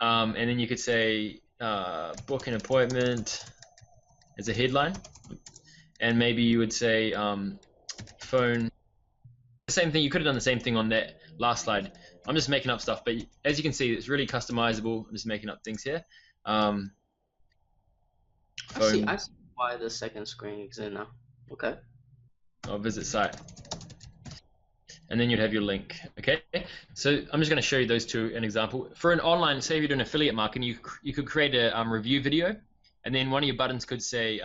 And then you could say book an appointment as a headline, and maybe you would say phone. The same thing. You could have done the same thing on that last slide. I'm just making up stuff, but as you can see, it's really customizable. I'm just making up things here. I see why the second screen is in now. Okay. I'll visit site. And then you'd have your link. Okay. So I'm just going to show you those two an example. For an online, say if you're doing affiliate marketing, you could create a review video, and then one of your buttons could say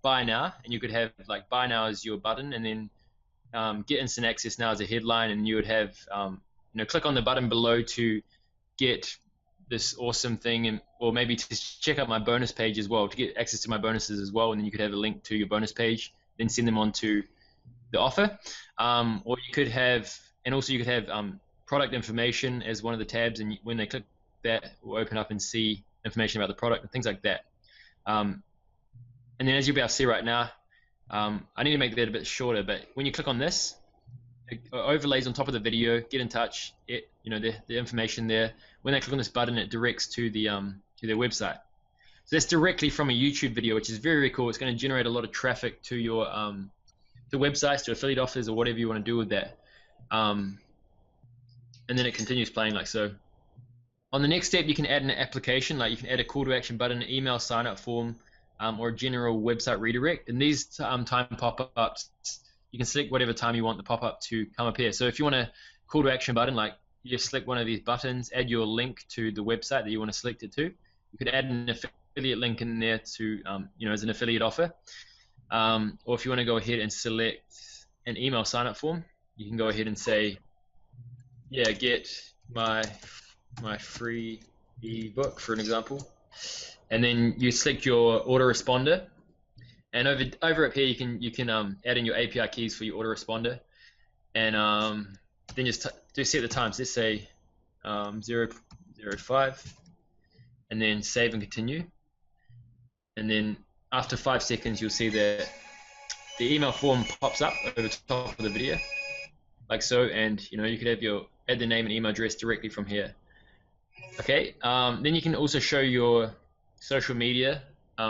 buy now, and you could have like buy now as your button, and then get instant access now as a headline, and you would have click on the button below to get this awesome thing, and or maybe to check out my bonus page as well to get access to my bonuses as well, and then you could have a link to your bonus page, then send them on to the offer. Or you could have, and also you could have product information as one of the tabs, and when they click that, it will open up and see information about the product and things like that. And then as you'll be able to see right now, I need to make that a bit shorter, but when you click on this, it overlays on top of the video, get in touch, the information there. When they click on this button, it directs to their website. So that's directly from a YouTube video, which is very, very cool. It's going to generate a lot of traffic to your to websites, to affiliate offers, or whatever you want to do with that. And then it continues playing like so. On the next step, you can add an application, like you can add a call to action button, an email sign up form, or a general website redirect. And these time pop-ups, you can select whatever time you want the pop-up to come up here. So if you want a call to action button, like you just select one of these buttons, add your link to the website that you want to select it to. You could add an affiliate link in there to, as an affiliate offer. Or if you want to go ahead and select an email sign-up form, you can go ahead and say, yeah, get my free ebook, for an example. And then you select your autoresponder. And over up here, you can add in your API keys for your autoresponder. And then just set the times. Let's say 0:05, and then save and continue. And then after 5 seconds, you'll see that the email form pops up over the top of the video, like so. And you could have add the name and email address directly from here. Okay. Then you can also show your social media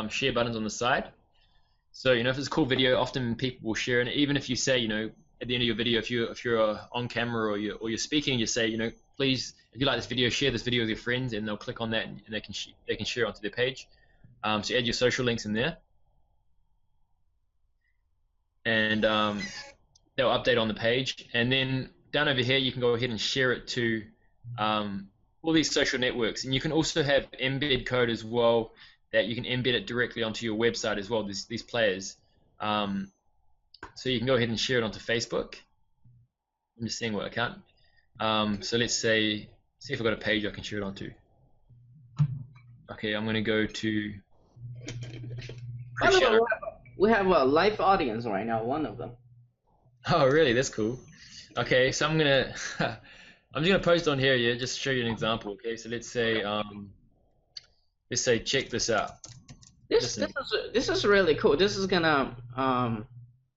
share buttons on the side. So if it's a cool video, often people will share it. Even if you say at the end of your video, if you're on camera or you're speaking, you say please, if you like this video, share this video with your friends, and they'll click on that and they can share it onto their page. So add your social links in there, and they'll update on the page. And then down over here, you can go ahead and share it to all these social networks. And you can also have embed code as well, that you can embed it directly onto your website as well, these players. So you can go ahead and share it onto Facebook. I'm just seeing what I can. So let's see if I've got a page I can share it onto. Okay, I'm going to go to... We have a live audience right now, one of them. Oh, really? That's cool. Okay, so I'm just gonna post on here, yeah, just to show you an example. Okay, so let's say check this out. This is really cool. This is gonna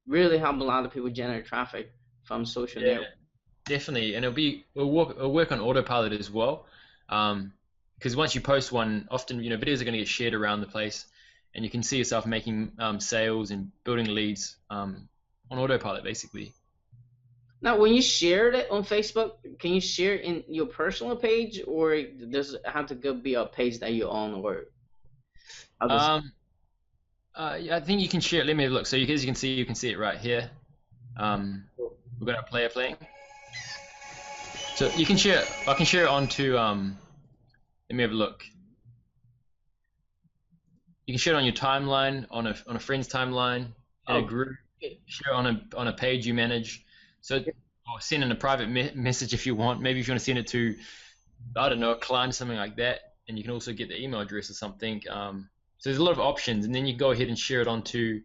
really help a lot of people generate traffic from social network. definitely, and it'll work on autopilot as well. Because once you post one, often videos are going to get shared around the place, and you can see yourself making sales and building leads on autopilot, basically. Now, when you shared it on Facebook, can you share it in your personal page, or does it have to be a page that you own, or others? Yeah, I think you can share it. Let me have a look. So as you can see it right here. We've got our player playing. So you can share. I can share it onto. Let me have a look. You can share it on your timeline, on a friend's timeline, in a group. Share it on a page you manage. So, or send in a private message if you want. Maybe if you want to send it to, I don't know, a client or something like that, and you can also get the email address or something. So there's a lot of options, and then you go ahead and share it onto,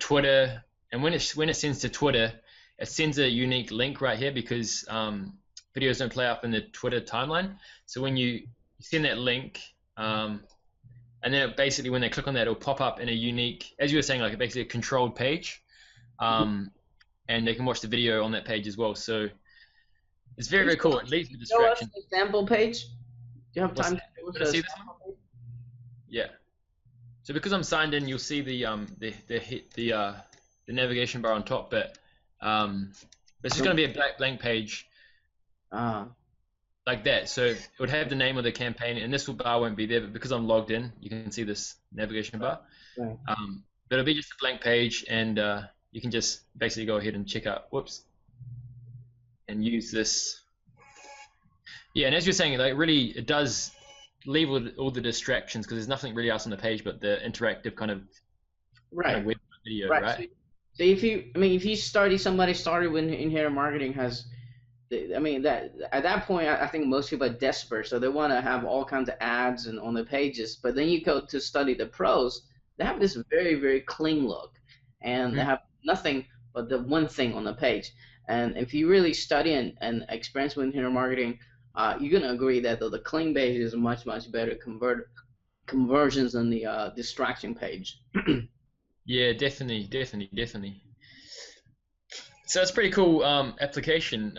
Twitter. And when it sends to Twitter, it sends a unique link right here because videos don't play up in the Twitter timeline. So when you send that link, and then basically when they click on that, it'll pop up in a unique, as you were saying, like basically a controlled page, and they can watch the video on that page as well. So it's very, very cool. It leaves the distraction. Show us the example page. Do you have time to see this one? Yeah. So because I'm signed in, you'll see the navigation bar on top, but it's just going to be a blank page, like that. So it would have the name of the campaign, and this bar won't be there, but because I'm logged in, you can see this navigation bar. Right. But it'll be just a blank page, and you can just basically go ahead and check out, and use this. Yeah, and as you're saying, like really, it does leave with all the distractions because there's nothing really else on the page but the interactive kind of web video, right? So if somebody started when in-here marketing has, that at that point I think most people are desperate, so they want to have all kinds of ads and on the pages. But then you go to study the pros, they have this very, very clean look, and they have nothing but the one thing on the page. And if you really study and experience with in-here marketing, you're gonna agree that the clean page is much better conversions than the distraction page. Yeah, definitely. So it's a pretty cool application.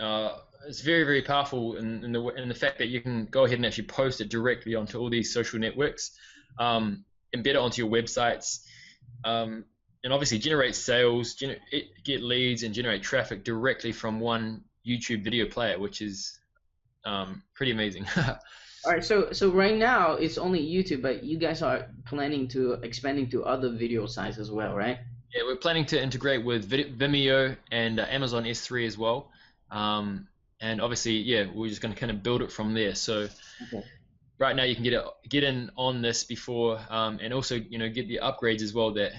It's very, very powerful in the fact that you can go ahead and actually post it directly onto all these social networks, embed it onto your websites, and obviously generate sales, get leads, and generate traffic directly from one YouTube video player, which is pretty amazing. All right, so right now it's only YouTube, but you guys are planning to expanding to other video sites as well, right? Yeah, we're planning to integrate with Vimeo and Amazon S3 as well. And obviously, yeah, we're just going to kind of build it from there. So right now you can get in on this before, and also get the upgrades as well that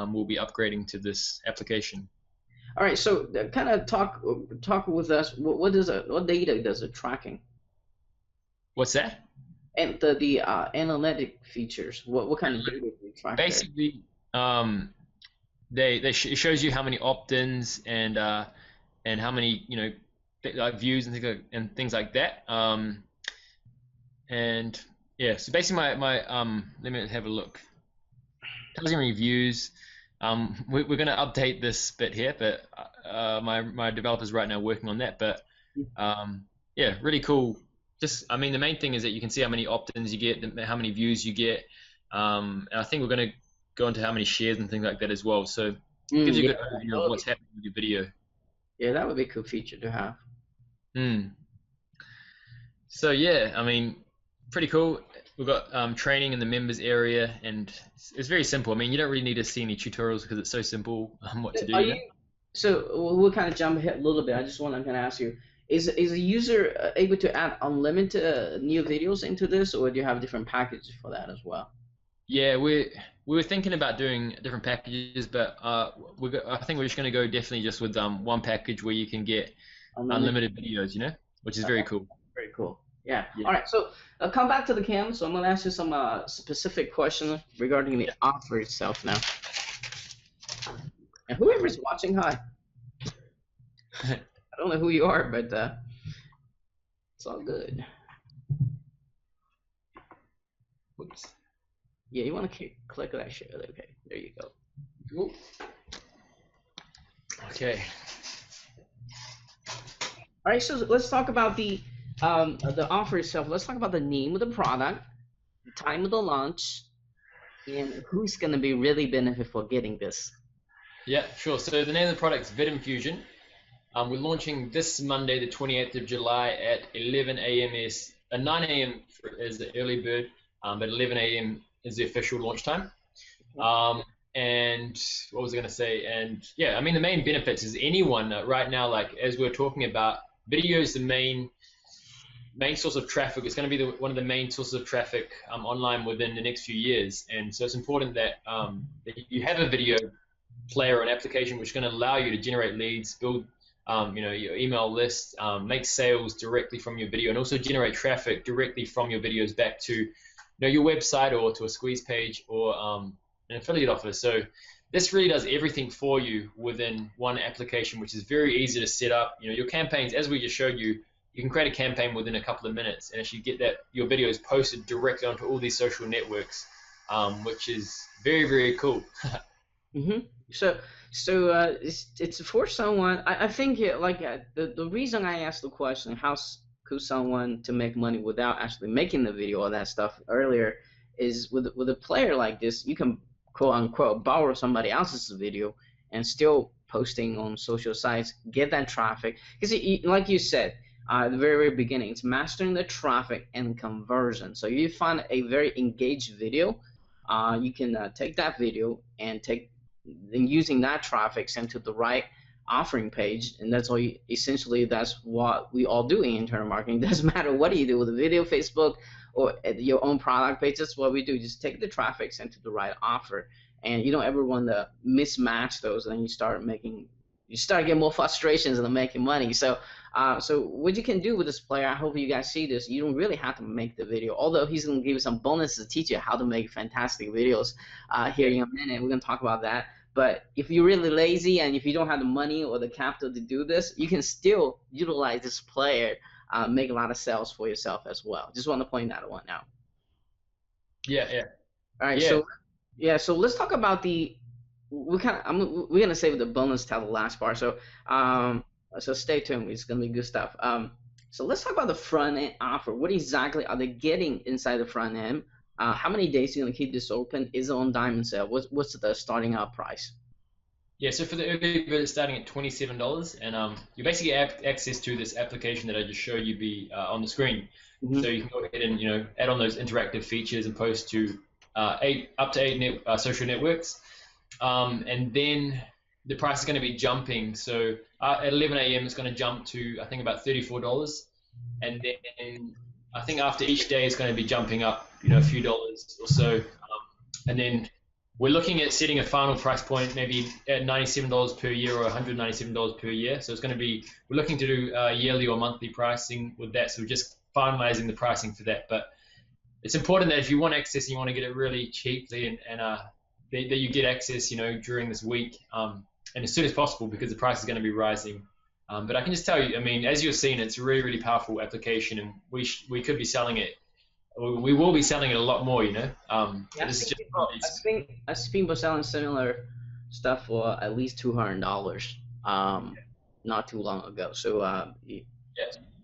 we'll be upgrading to this application. All right, so kind of talk with us. What data does it tracking? What's that? And the analytic features. What kind of data do you track? Basically, it shows you how many opt-ins and how many like views and things like that. And yeah, so basically my let me have a look. Tells you how many views. We're going to update this bit here, but my developer's right now working on that. But yeah, really cool. The main thing is that you can see how many opt-ins you get, how many views you get, and I think we're going to go into how many shares and things like that as well. So it gives you a good overview of what's happening with your video. Yeah, that would be a cool feature to have. So yeah, pretty cool. We've got training in the members area, and it's very simple. You don't really need to see any tutorials because it's so simple what to do. So we'll kind of jump ahead a little bit. I just want to kind of ask you, is a user able to add unlimited new videos into this, or do you have different packages for that as well? Yeah, we were thinking about doing different packages, but I think we're just going to go definitely just with one package where you can get unlimited videos, which is very cool. Very cool. Yeah. All right. So come back to the cam. So I'm going to ask you some specific questions regarding the offer itself now. And whoever's watching, hi. I don't know who you are, but it's all good. Whoops. Yeah, you want to click that shit. Okay, there you go. Okay. All right, so let's talk about the offer itself. Let's talk about the name of the product, the time of the launch, and who's going to be really benefit for getting this. Yeah, sure. So the name of the product is Vid Infusion. We're launching this Monday, the 28th of July at 11 a.m. is 9 a.m. is the early bird, but 11 a.m. is the official launch time. And what was I going to say? And yeah, I mean, the main benefits is anyone right now, like as we're talking about, video is the main source of traffic. It's going to be one of the main sources of traffic online within the next few years. And so it's important that, that you have a video player or an application which is going to allow you to generate leads, build your email list, make sales directly from your video, and also generate traffic directly from your videos back to your website or to a squeeze page or an affiliate offer. So this really does everything for you within one application, which is very easy to set up. Your campaigns, as we just showed you, you can create a campaign within a couple of minutes and actually get your videos posted directly onto all these social networks, which is very, very cool. So it's for someone. I think the reason I asked the question, how could someone to make money without actually making the video, all that stuff earlier, is with a player like this, you can quote unquote borrow somebody else's video and still posting on social sites, get that traffic. Because like you said at the very, very beginning, it's mastering the traffic and conversion. So you find a very engaged video, you can take that video and using that traffic sent to the right offering page, and that's all. Essentially, that's what we all do in internet marketing. It doesn't matter what you do with a video, Facebook, or your own product page. That's what we do. Just take the traffic sent to the right offer, and you don't ever want to mismatch those. And then you start getting more frustrations than making money. So what you can do with this player, I hope you guys see this. You don't really have to make the video, although he's going to give you some bonuses to teach you how to make fantastic videos here in a minute. We're going to talk about that. But if you're really lazy and if you don't have the money or the capital to do this, you can still utilize this player, make a lot of sales for yourself as well. Just want to point that one out. Yeah. All right. Yeah. So let's talk about we're gonna save the bonus till the last part. So so stay tuned. It's gonna be good stuff. So let's talk about the front end offer. What exactly are they getting inside the front end? How many days are you gonna keep this open? Is it on diamond sale? What's the starting out price? Yeah, so for the early bird, it's starting at $27, and you basically have access to this application that I just showed you on the screen. So you can go ahead and add on those interactive features and post to up to 8 social networks, and then the price is going to be jumping. So at 11 a.m. it's going to jump to I think about $34, and then I think after each day it's going to be jumping up a few dollars or so, and then we're looking at setting a final price point maybe at $97 per year or $197 per year. So it's going to be, we're looking to do yearly or monthly pricing with that. So we're just finalizing the pricing for that. But it's important that if you want access and you want to get it really cheaply and that you get access, during this week and as soon as possible, because the price is going to be rising. But I can just tell you, I mean, as you've seen, it's a really, really powerful application, and we could be selling it. We will be selling it a lot more, I think people selling similar stuff for at least $200 not too long ago. So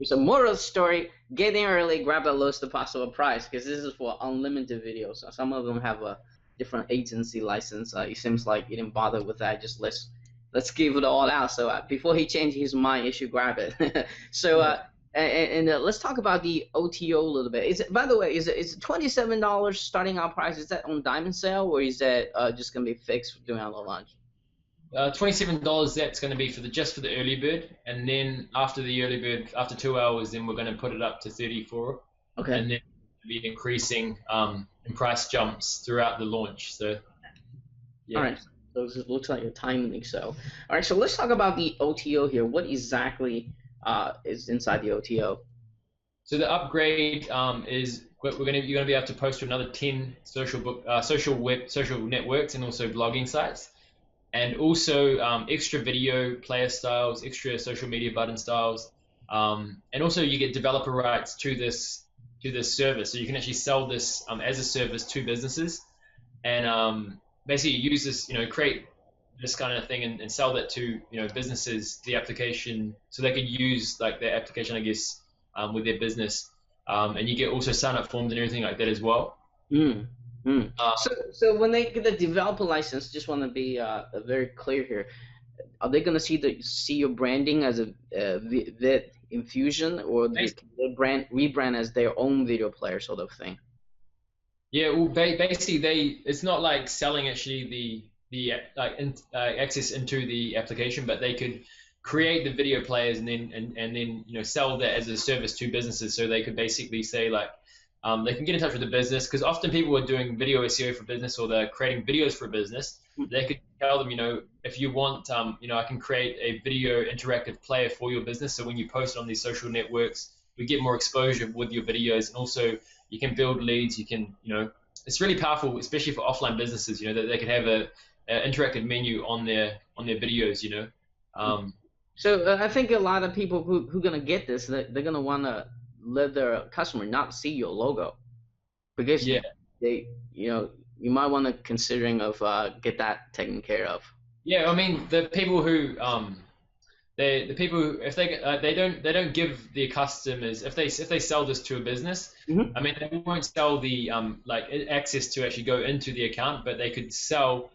it's a moral of the story: get in early, grab the lowest possible price, because this is for unlimited videos. So some of them have a different agency license. It seems like he didn't bother with that. Just let's give it all out. So before he changes his mind, you should grab it. So. And let's talk about the OTO a little bit. By the way, is it $27 starting out price? Is that on diamond sale, or is that just gonna be fixed during the launch? $27. That's going to be just for the early bird, and then after the early bird, after 2 hours, then we're going to put it up to $34. Okay. And then be increasing in price jumps throughout the launch. So. Yeah. All right. So it looks like a timing. So. All right. So let's talk about the OTO here. What exactly is inside the OTO? So the upgrade is you're going to be able to post to another 10 social networks and also blogging sites, and also extra video player styles, extra social media button styles, and also you get developer rights to this service, so you can actually sell this as a service to businesses, and basically use this, create this kind of thing, and sell that to businesses, the application, so they could use like their application, I guess, with their business, and you get also sign up forms and everything like that as well. Mm. Mm. So when they get the developer license, just want to be very clear here. Are they going to see your branding as a Vid Infusion, or they rebrand as their own video player sort of thing? Yeah, well, basically it's not like selling actually the access into the application, but they could create the video players and then sell that as a service to businesses. So they could basically say like they can get in touch with the business, because often people are doing video SEO for business, or they're creating videos for business. They could tell them, if you want, I can create a video interactive player for your business. So when you post on these social networks, we get more exposure with your videos, and also you can build leads. You can, it's really powerful, especially for offline businesses. That they can have an interactive menu on their videos. So I think a lot of people who gonna get this, they're gonna wanna let their customer not see your logo, because they you might want to considering of get that taken care of. Yeah, I mean the people who if they don't give the customers, if they sell this to a business, I mean they won't sell the access to actually go into the account, but they could sell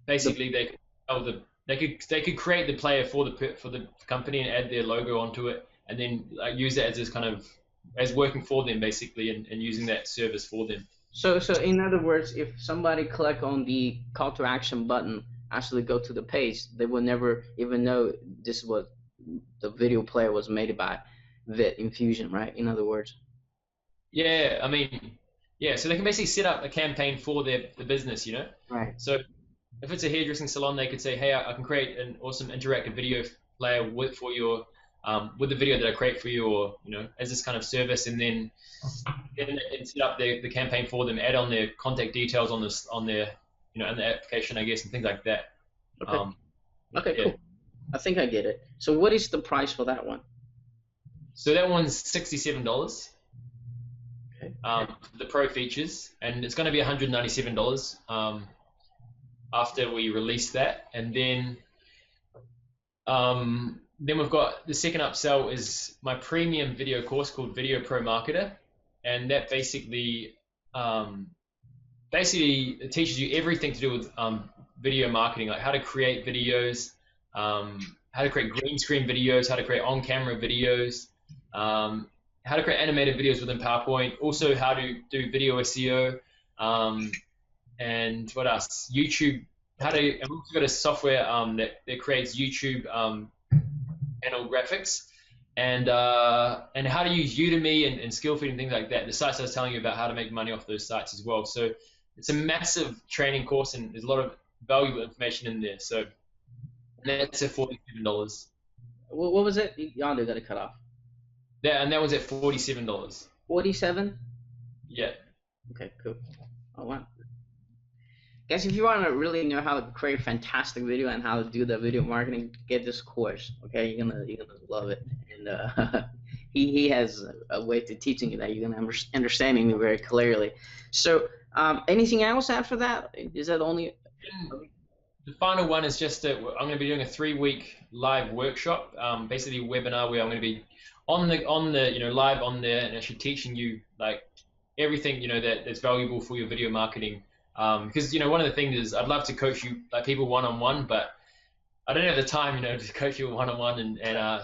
basically they could sell they could create the player for the company and add their logo onto it, and then use it as this kind of as working for them basically, and using that service for them. So in other words, if somebody click on the call to action button, actually go to the page, they will never even know this was the video player was made by Vid Infusion, right? In other words. Yeah, I mean, yeah. So they can basically set up a campaign for the business, Right. So if it's a hairdressing salon, they could say, hey, I can create an awesome interactive video player with the video that I create for you, or as this kind of service, and then set up the campaign for them, add on their contact details on their in the application, I guess, and things like that. Okay. Okay, cool. I think I get it. So what is the price for that one? So that one's $67. Okay. The pro features, and it's going to be $197 after we release that, and then we've got the second upsell is my premium video course called Video Pro Marketer, and that basically it teaches you everything to do with video marketing, like how to create videos, how to create green screen videos, how to create on-camera videos, how to create animated videos within PowerPoint, also how to do video SEO, and what else? YouTube. And we've also got a software that creates YouTube channel graphics, and how to use Udemy and Skillfeed and things like that. The sites I was telling you about, how to make money off those sites as well. So it's a massive training course, and there's a lot of valuable information in there. So that's at $47. What was it? Y'all got to cut off. That was at $47. 47? Yeah. Okay, cool. Oh wow. Guys, if you want to really know how to create fantastic video and how to do the video marketing, get this course. Okay, you're gonna love it, and he has a way to teaching you that you're gonna understanding it very clearly. So, anything else after that? Is that only? The final one is just that I'm going to be doing a 3-week live workshop, basically a webinar where I'm going to be on the live on there and actually teaching you like everything that's valuable for your video marketing. Because one of the things is I'd love to coach you like people one-on-one, but I don't have the time to coach you one-on-one, and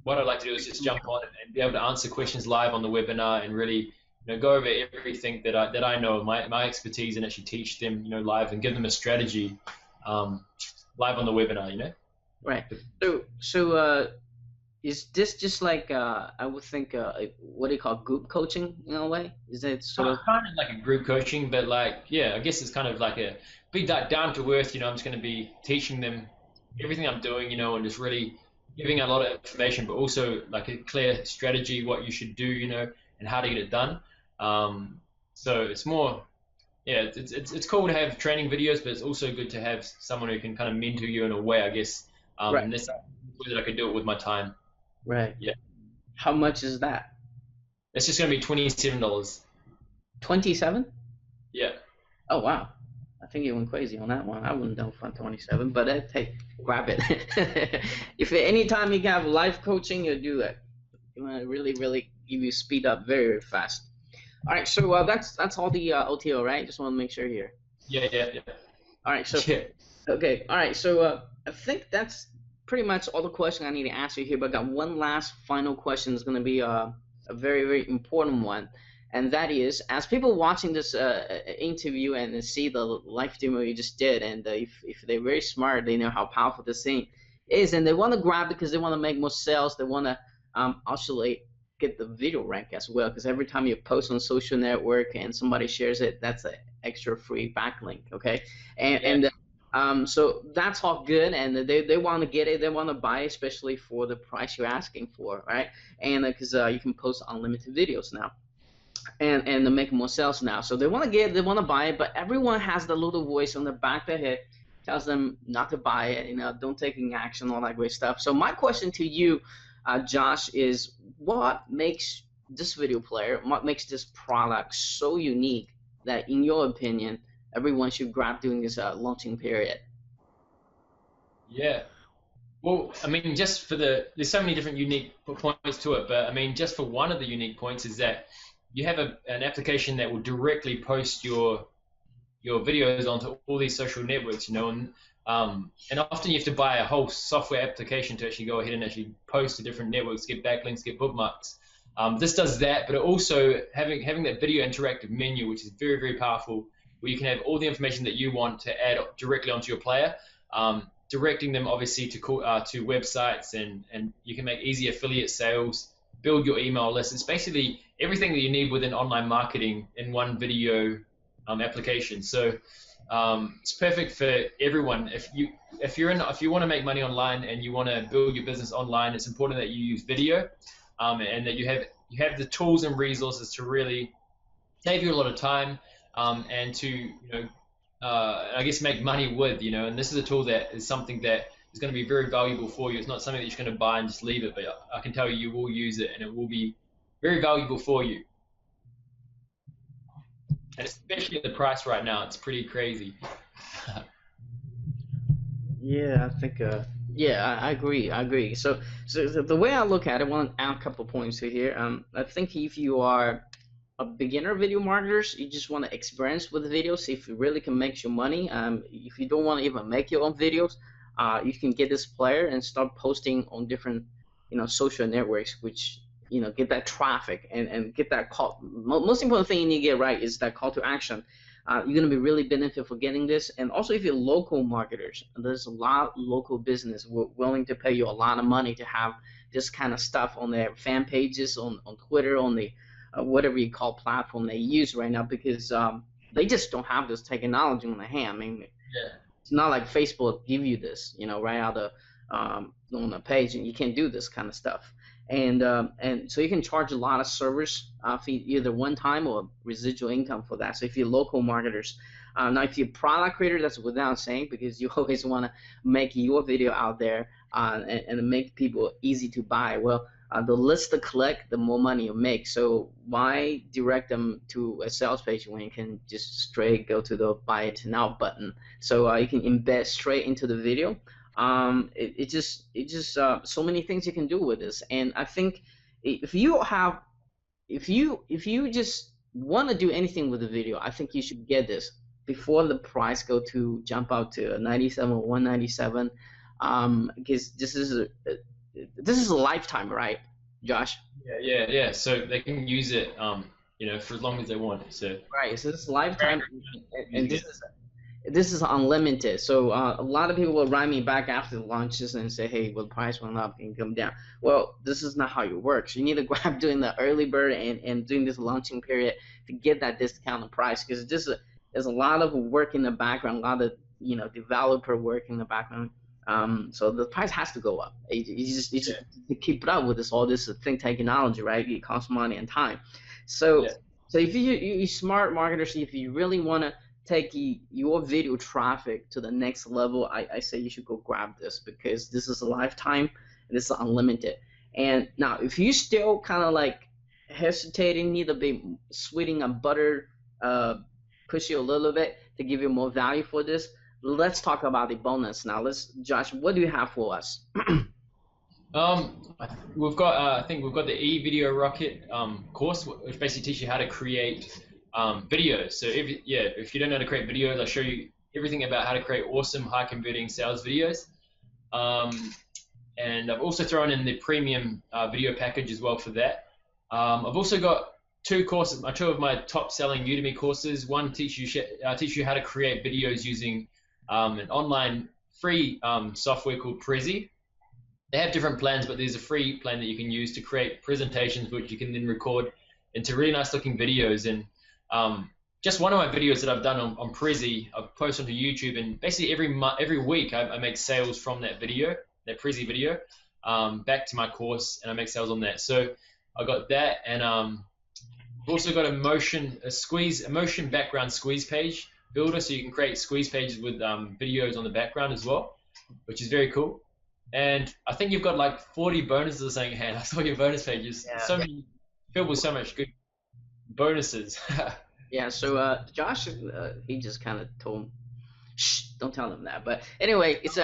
what I'd like to do is just jump on and be able to answer questions live on the webinar and really go over everything that I know, my expertise, and actually teach them live and give them a strategy live on the webinar. Right. So is this just like I would think what do you call group coaching in a way? Is it sort of kind of like a group coaching, but like I guess it's kind of like a big down to earth. I'm just going to be teaching them everything I'm doing, and just really giving a lot of information, but also like a clear strategy, what you should do, and how to get it done. So it's more, it's cool to have training videos, but it's also good to have someone who can kind of mentor you in a way, I guess. Right. And this way that I could do it with my time. Right. Yeah. How much is that? It's just going to be $27. 27? Yeah. Oh wow. I think you went crazy on that one. I wouldn't done for 27, but hey, grab it. If anytime you can have life coaching, you do that. You want to really give you speed up very fast. All right, so that's all the OTO, right? Just want to make sure here. Yeah. All right, so Yeah. okay, all right, so I think that's pretty much all the questions I need to answer here. But I got one last final question. It's going to be a very important one, and that is, as people watching this interview and see the live demo you just did, and if they're very smart, they know how powerful this thing is, and they want to grab it because they want to make more sales. They want to actually get the video rank as well, because every time you post on social network and somebody shares it, that's an extra free backlink. Okay, and so that's all good, and they want to get it, they want to buy it, especially for the price you're asking for, right? And because you can post unlimited videos now, and to make more sales now, so they want to get it, they want to buy it, but everyone has the little voice on the back of their head tells them not to buy it, don't take any action, all that great stuff. So my question to you, Josh, is what makes this video player, what makes this product so unique that, in your opinion, everyone should grab during this launching period? Yeah. Well, I mean, just for there's so many different unique points to it, but I mean, just for one of the unique points is that you have an application that will directly post your videos onto all these social networks, and often you have to buy a whole software application to actually go ahead and actually post to different networks, get backlinks, get bookmarks. This does that, but it also having that video interactive menu, which is very powerful, where you can have all the information that you want to add directly onto your player, directing them obviously to websites, and you can make easy affiliate sales, build your email list. It's basically everything that you need within online marketing in one video application. So it's perfect for everyone. If you want to make money online and you want to build your business online, it's important that you use video, and that you have the tools and resources to really save you a lot of time, and to I guess make money with, and this is a tool that is something that is going to be very valuable for you. It's not something that you're going to buy and just leave it, but I can tell you will use it, and it will be very valuable for you. And especially at the price right now, it's pretty crazy. Yeah, I think. Yeah, I agree. So the way I look at it, I want to add a couple of points to here. I think if you are a beginner video marketers, you just want to experience with videos, see if it really can make you money. If you don't want to even make your own videos, you can get this player and start posting on different, social networks, which get that traffic and get that call. Most important thing you need to get right is that call to action. You're going to be really benefit for getting this. And also, if you're local marketers, there's a lot of local business willing to pay you a lot of money to have this kind of stuff on their fan pages, on Twitter, on the whatever you call platform they use right now, because they just don't have this technology on the hand. I mean, It's not like Facebook give you this, right out of on the page, and you can't do this kind of stuff. And so you can charge a lot of service fee, either one time or residual income for that. So if you're local marketers, now if you're a product creator, that's without saying, because you always want to make your video out there and make people easy to buy. Well, the less they collect, the more money you make. So why direct them to a sales page when you can just straight go to the buy it now button? So you can embed straight into the video. It just so many things you can do with this. And I think if you just want to do anything with the video, I think you should get this before the price jump out to 97 or 197, because this is a lifetime, right, Josh? Yeah. So they can use it, for as long as they want. So right. So this is lifetime, and this is unlimited. So a lot of people will write me back after the launches and say, hey, well, the price went up and come down. Well, this is not how it works. You need to grab doing the early bird and doing this launching period to get that discounted price, because there's a lot of work in the background, a lot of developer work in the background. So the price has to go up. You just to keep it up with all this thing technology, right? It costs money and time. So if you smart marketers, if you really want to take your video traffic to the next level, I say you should go grab this, because this is a lifetime and this is unlimited. And now, if you still kind of like hesitating, need a bit sweeting a butter, push you a little bit, to give you more value for this. Let's talk about the bonus now. Josh, what do you have for us? We've got I think we've got the eVideo Rocket course, which basically teaches you how to create videos. So if you don't know how to create videos, I'll show you everything about how to create awesome high converting sales videos. And I've also thrown in the premium video package as well for that. I've also got two of my top selling Udemy courses. One teaches you how to create videos using an online free software called Prezi. They have different plans, but there's a free plan that you can use to create presentations, which you can then record into really nice looking videos. And just one of my videos that I've done on Prezi, I've posted onto YouTube, and basically every week I make sales from that video, that Prezi video, back to my course, and I make sales on that. So I got that, and I've also got a motion background squeeze page builder, so you can create squeeze pages with videos on the background as well, which is very cool. And I think you've got like 40 bonuses or something, Han. I saw your bonus pages. Yeah. So many, filled with so much good bonuses. Yeah, so Josh, he just kind of told him, shh, don't tell him that. But anyway, so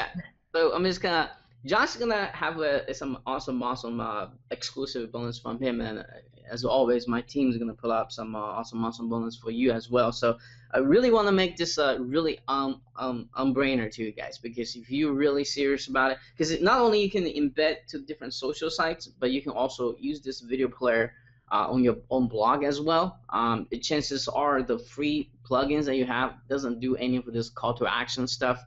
I'm just gonna, Josh is gonna have some awesome exclusive bonus from him, and as always, my team is gonna pull up some awesome bonus for you as well. So I really want to make this really brainer to you guys, because if you're really serious about it, because not only you can embed to different social sites, but you can also use this video player on your own blog as well. The chances are the free plugins that you have doesn't do any of this call to action stuff.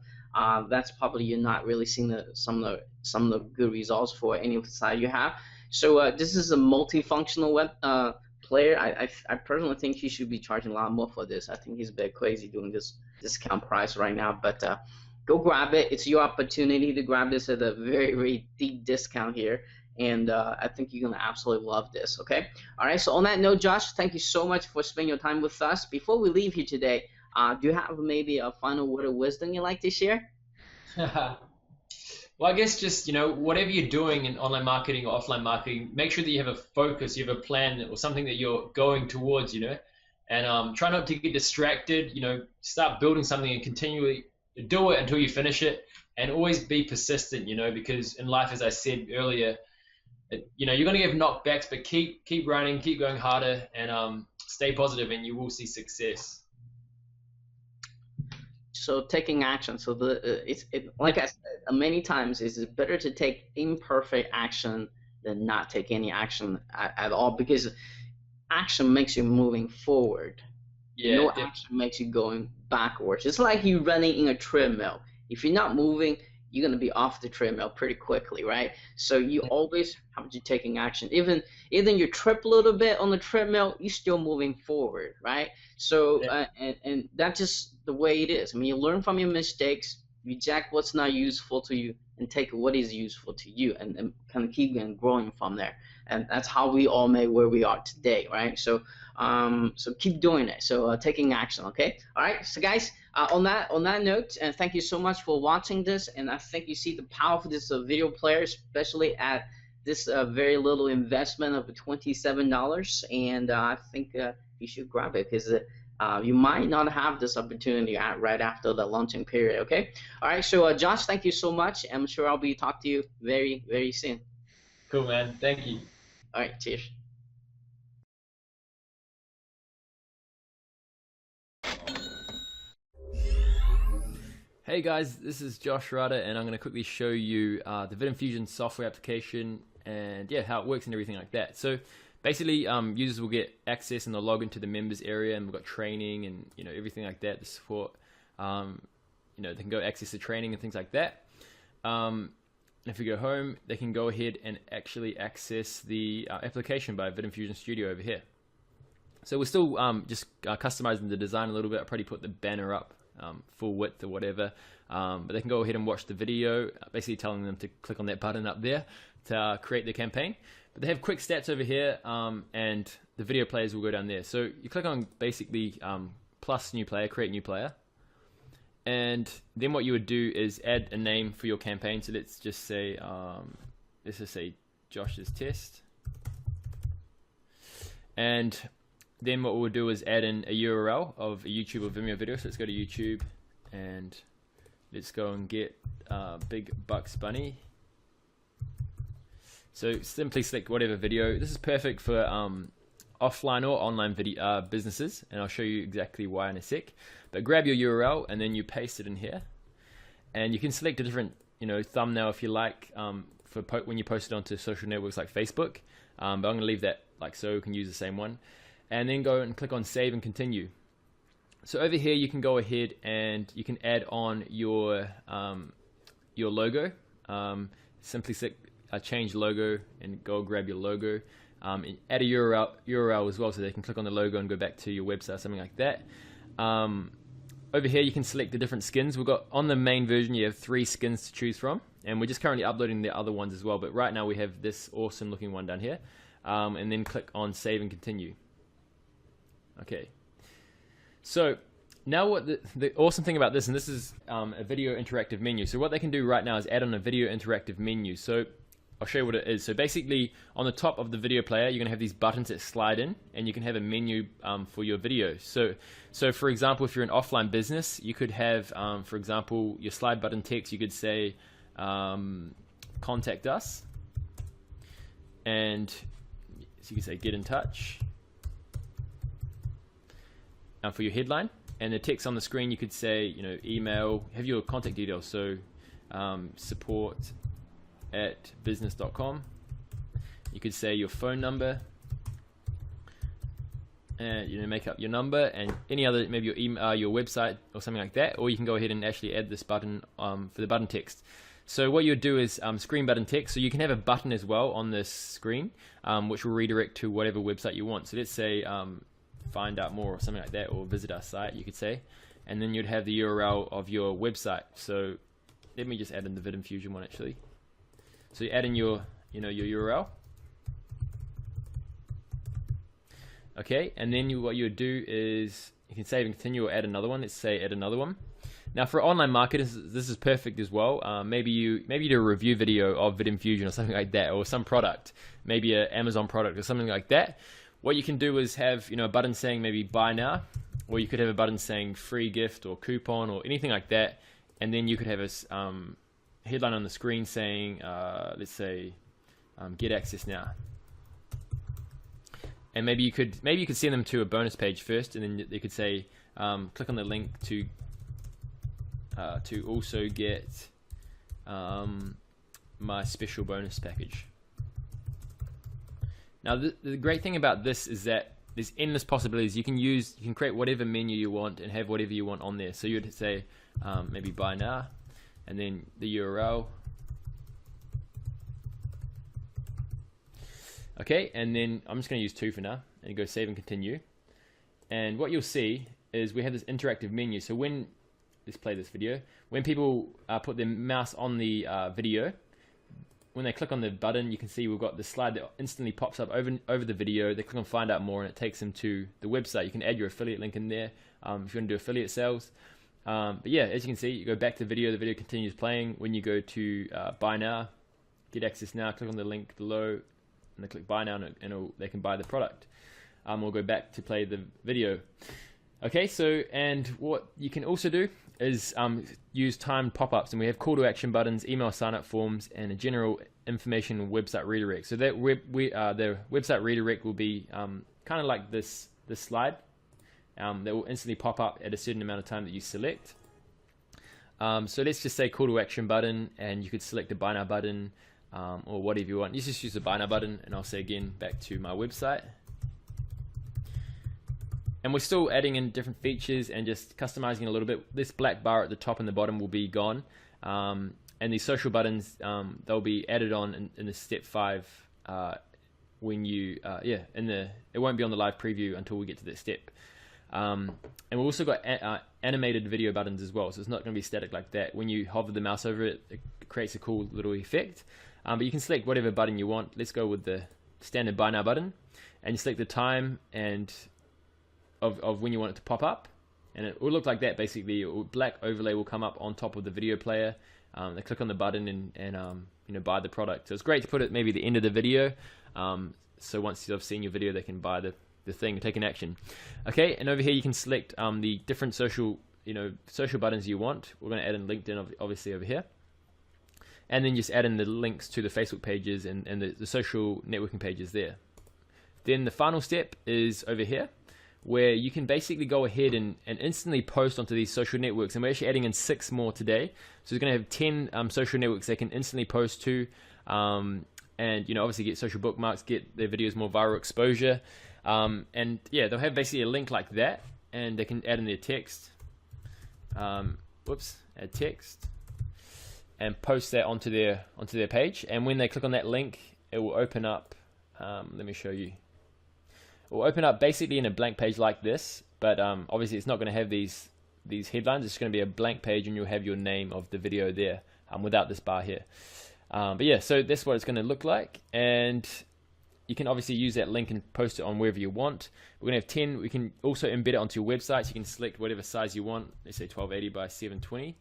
That's probably you're not really seeing some of the good results for any of the site you have. So this is a multifunctional web player. I personally think you should be charging a lot more for this. I think he's a bit crazy doing this discount price right now, but go grab it. It's your opportunity to grab this at a very, very deep discount here. And I think you're going to absolutely love this, okay? All right, so on that note, Josh, thank you so much for spending your time with us. Before we leave here today, do you have maybe a final word of wisdom you'd like to share? Well, I guess just, whatever you're doing in online marketing or offline marketing, make sure that you have a focus, you have a plan or something that you're going towards, and try not to get distracted, start building something and continually do it until you finish it, and always be persistent, because in life, as I said earlier, you're going to get knockbacks, but keep running, keep going harder, and stay positive, and you will see success. So taking action. So like I said many times, it's better to take imperfect action than not take any action at all, because action makes you moving forward. Yeah, no action makes you going backwards. It's like you running in a treadmill. If you're not moving, you're going to be off the treadmill pretty quickly, right? So you always have to taking action. Even you trip a little bit on the treadmill, you're still moving forward, right? So and that's just the way it is. I mean, you learn from your mistakes, reject what's not useful to you, and take what is useful to you, and kind of keep growing from there. And that's how we all made where we are today, right? So so keep doing it. So taking action, okay? All right, so guys, on that note, and thank you so much for watching this. And I think you see the power of this video player, especially at this very little investment of $27. And I think you should grab it, because you might not have this opportunity right after the launching period, okay? All right, so Josh, thank you so much. I'm sure I'll be talking to you very, very soon. Cool, man. Thank you. All right, cheers. Hey guys, this is Josh Ratta, and I'm going to quickly show you the Vid Infusion software application and how it works and everything like that. So basically, users will get access and they'll log into the members area, and we've got training and everything like that, the support. They can go access the training and things like that. If you go home, they can go ahead and actually access the application by Vid Infusion Studio over here. So we're still just customizing the design a little bit. I probably put the banner up full width or whatever, but they can go ahead and watch the video, basically telling them to click on that button up there to create the campaign. But they have quick stats over here, and the video players will go down there. So you click on basically plus new player, create new player, and then what you would do is add a name for your campaign. So let's just say Josh's test, and then what we'll do is add in a URL of a YouTube or Vimeo video. So let's go to YouTube and let's go and get Big Bucks Bunny. So simply select whatever video. This is perfect for offline or online video businesses, and I'll show you exactly why in a sec. But grab your URL and then you paste it in here, and you can select a different thumbnail if you like for when you post it onto social networks like Facebook. But I'm going to leave that like so. You can use the same one, and then go and click on Save and Continue. So over here you can go ahead and you can add on your logo. Simply select change logo and go grab your logo. And add a URL as well, so they can click on the logo and go back to your website, something like that. Over here you can select the different skins. We've got on the main version you have 3 skins to choose from, and we're just currently uploading the other ones as well, but right now we have this awesome looking one down here. And then click on Save and Continue. Okay, so now what the awesome thing about this, and this is a video interactive menu, so what they can do right now is add on a video interactive menu. So I'll show you what it is. So basically on the top of the video player you're going to have these buttons that slide in, and you can have a menu for your video. So for example, if you're an offline business, you could have for example your slide button text, you could say contact us, and so you can say get in touch for your headline, and the text on the screen you could say email, have your contact details, so support@business.com. You could say your phone number, and make up your number and any other, maybe your email, your website or something like that. Or you can go ahead and actually add this button for the button text. So what you do is screen button text. So you can have a button as well on this screen, which will redirect to whatever website you want. So let's say find out more or something like that, or visit our site, you could say, and then you'd have the URL of your website. So let me just add in the Vid Infusion one actually. So you add in your your URL. Okay, and then what you would do is you can save and continue, or add another one. Let's say add another one. Now for online marketers, this is perfect as well. Maybe you do a review video of Vid Infusion or something like that, or some product, maybe an Amazon product or something like that. What you can do is have a button saying maybe buy now, or you could have a button saying free gift or coupon or anything like that, and then you could have a headline on the screen saying let's say get access now, and maybe you could send them to a bonus page first, and then they could say click on the link to also get my special bonus package. Now the great thing about this is that there's endless possibilities. You can create whatever menu you want and have whatever you want on there. So you'd say maybe buy now, and then the URL. Okay, and then I'm just going to use 2 for now, and you go save and continue. And what you'll see is we have this interactive menu. So let's play this video. When people put their mouse on the video, when they click on the button, you can see we've got the slide that instantly pops up over the video. They click on find out more, and it takes them to the website. You can add your affiliate link in there if you want to do affiliate sales. But yeah, as you can see, you go back to the video continues playing. When you go to buy now, get access now, click on the link below, and they click buy now, and they can buy the product. We'll go back to play the video. Okay, so and what you can also do is use timed pop-ups, and we have call to action buttons, email sign-up forms, and a general information website redirect. So that the website redirect will be kind of like this slide that will instantly pop up at a certain amount of time that you select. So let's just say call to action button, and you could select a buy now button or whatever you want. You just use the buy now button, and I'll say again back to my website. And we're still adding in different features and just customizing a little bit. This black bar at the top and the bottom will be gone. And these social buttons, they'll be added on in the step 5 when you, it won't be on the live preview until we get to that step. And we've also got animated video buttons as well, so it's not going to be static like that. When you hover the mouse over it, it creates a cool little effect. But you can select whatever button you want. Let's go with the standard buy now button, and you select the time and of when you want it to pop up, and it will look like that. Basically, a black overlay will come up on top of the video player. They click on the button and buy the product. So it's great to put it maybe at the end of the video. So once you've seen your video, they can buy the the thing, taking action. Okay, and over here you can select the different social buttons you want. We're going to add in LinkedIn obviously over here, and then just add in the links to the Facebook pages and the social networking pages there. Then the final step is over here, where you can basically go ahead and instantly post onto these social networks, and we're actually adding in 6 more today. So we're going to have 10 social networks they can instantly post to, and obviously get social bookmarks, get their videos more viral exposure, and yeah, they'll have basically a link like that, and they can add in their text. Add text, and post that onto their page. And when they click on that link, it will open up. Let me show you. It will open up basically in a blank page like this, but obviously it's not going to have these headlines. It's going to be a blank page, and you'll have your name of the video there without this bar here. But yeah, so that's what it's going to look like, and you can obviously use that link and post it on wherever you want. We're going to have 10. We can also embed it onto your website. So you can select whatever size you want. Let's say 1280 by 720,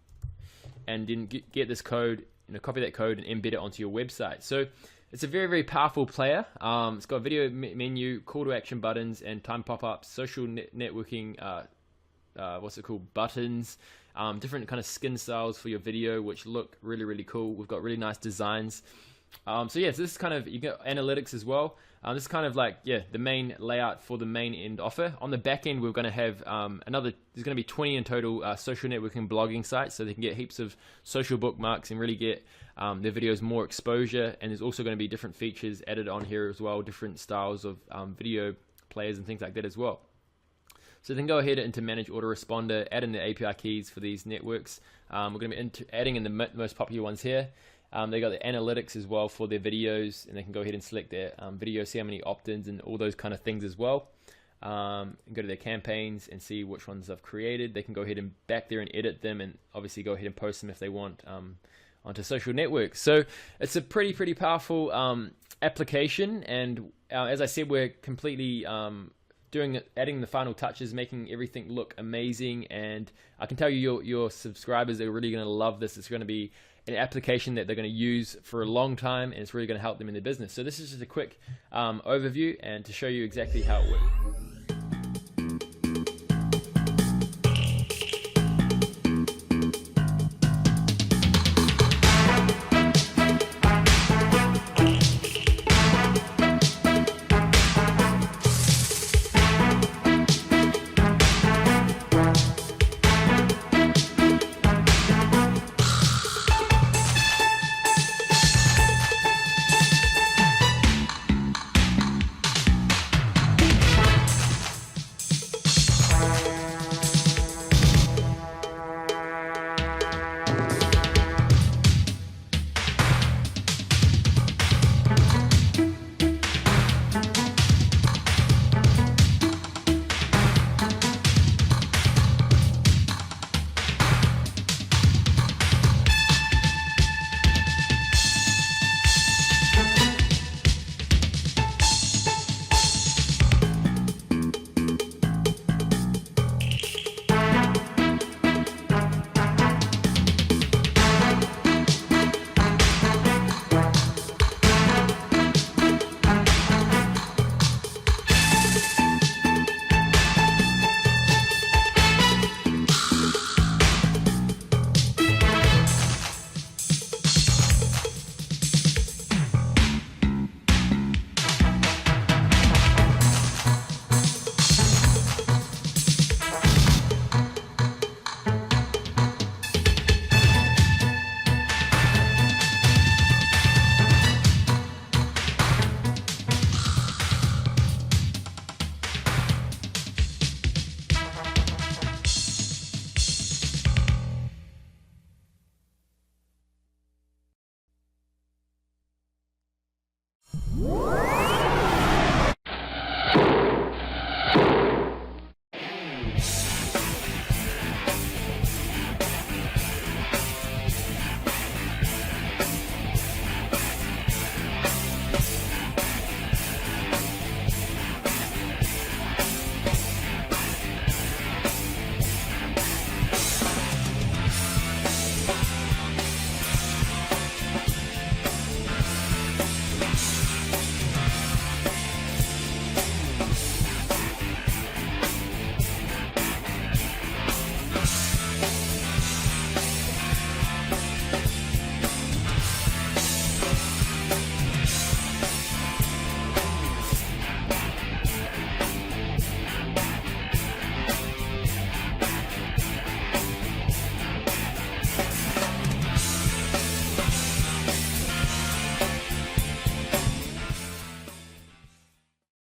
and then get this code, copy that code and embed it onto your website. So it's a very, very powerful player. It's got a video menu, call to action buttons, and time pop-ups, social networking, buttons, different kind of skin styles for your video, which look really, really cool. We've got really nice designs. So yeah, so this is kind of, you got analytics as well. This is kind of like, yeah, the main layout for the main end offer. On the back end, we're going to have there's going to be 20 in total social networking blogging sites, so they can get heaps of social bookmarks and really get their videos more exposure. And there's also going to be different features added on here as well, different styles of video players and things like that as well. So then go ahead into manage autoresponder, add in the API keys for these networks. We're going to be adding in the most popular ones here. They got the analytics as well for their videos, and they can go ahead and select their video, see how many opt-ins and all those kind of things as well. And go to their campaigns and see which ones I've created. They can go ahead and back there and edit them, and obviously go ahead and post them if they want onto social networks. So it's a pretty powerful application, and as I said, we're completely adding the final touches, making everything look amazing. And I can tell you your subscribers are really going to love this. It's going to be an application that they're going to use for a long time, and it's really going to help them in their business. So this is just a quick overview and to show you exactly how it works.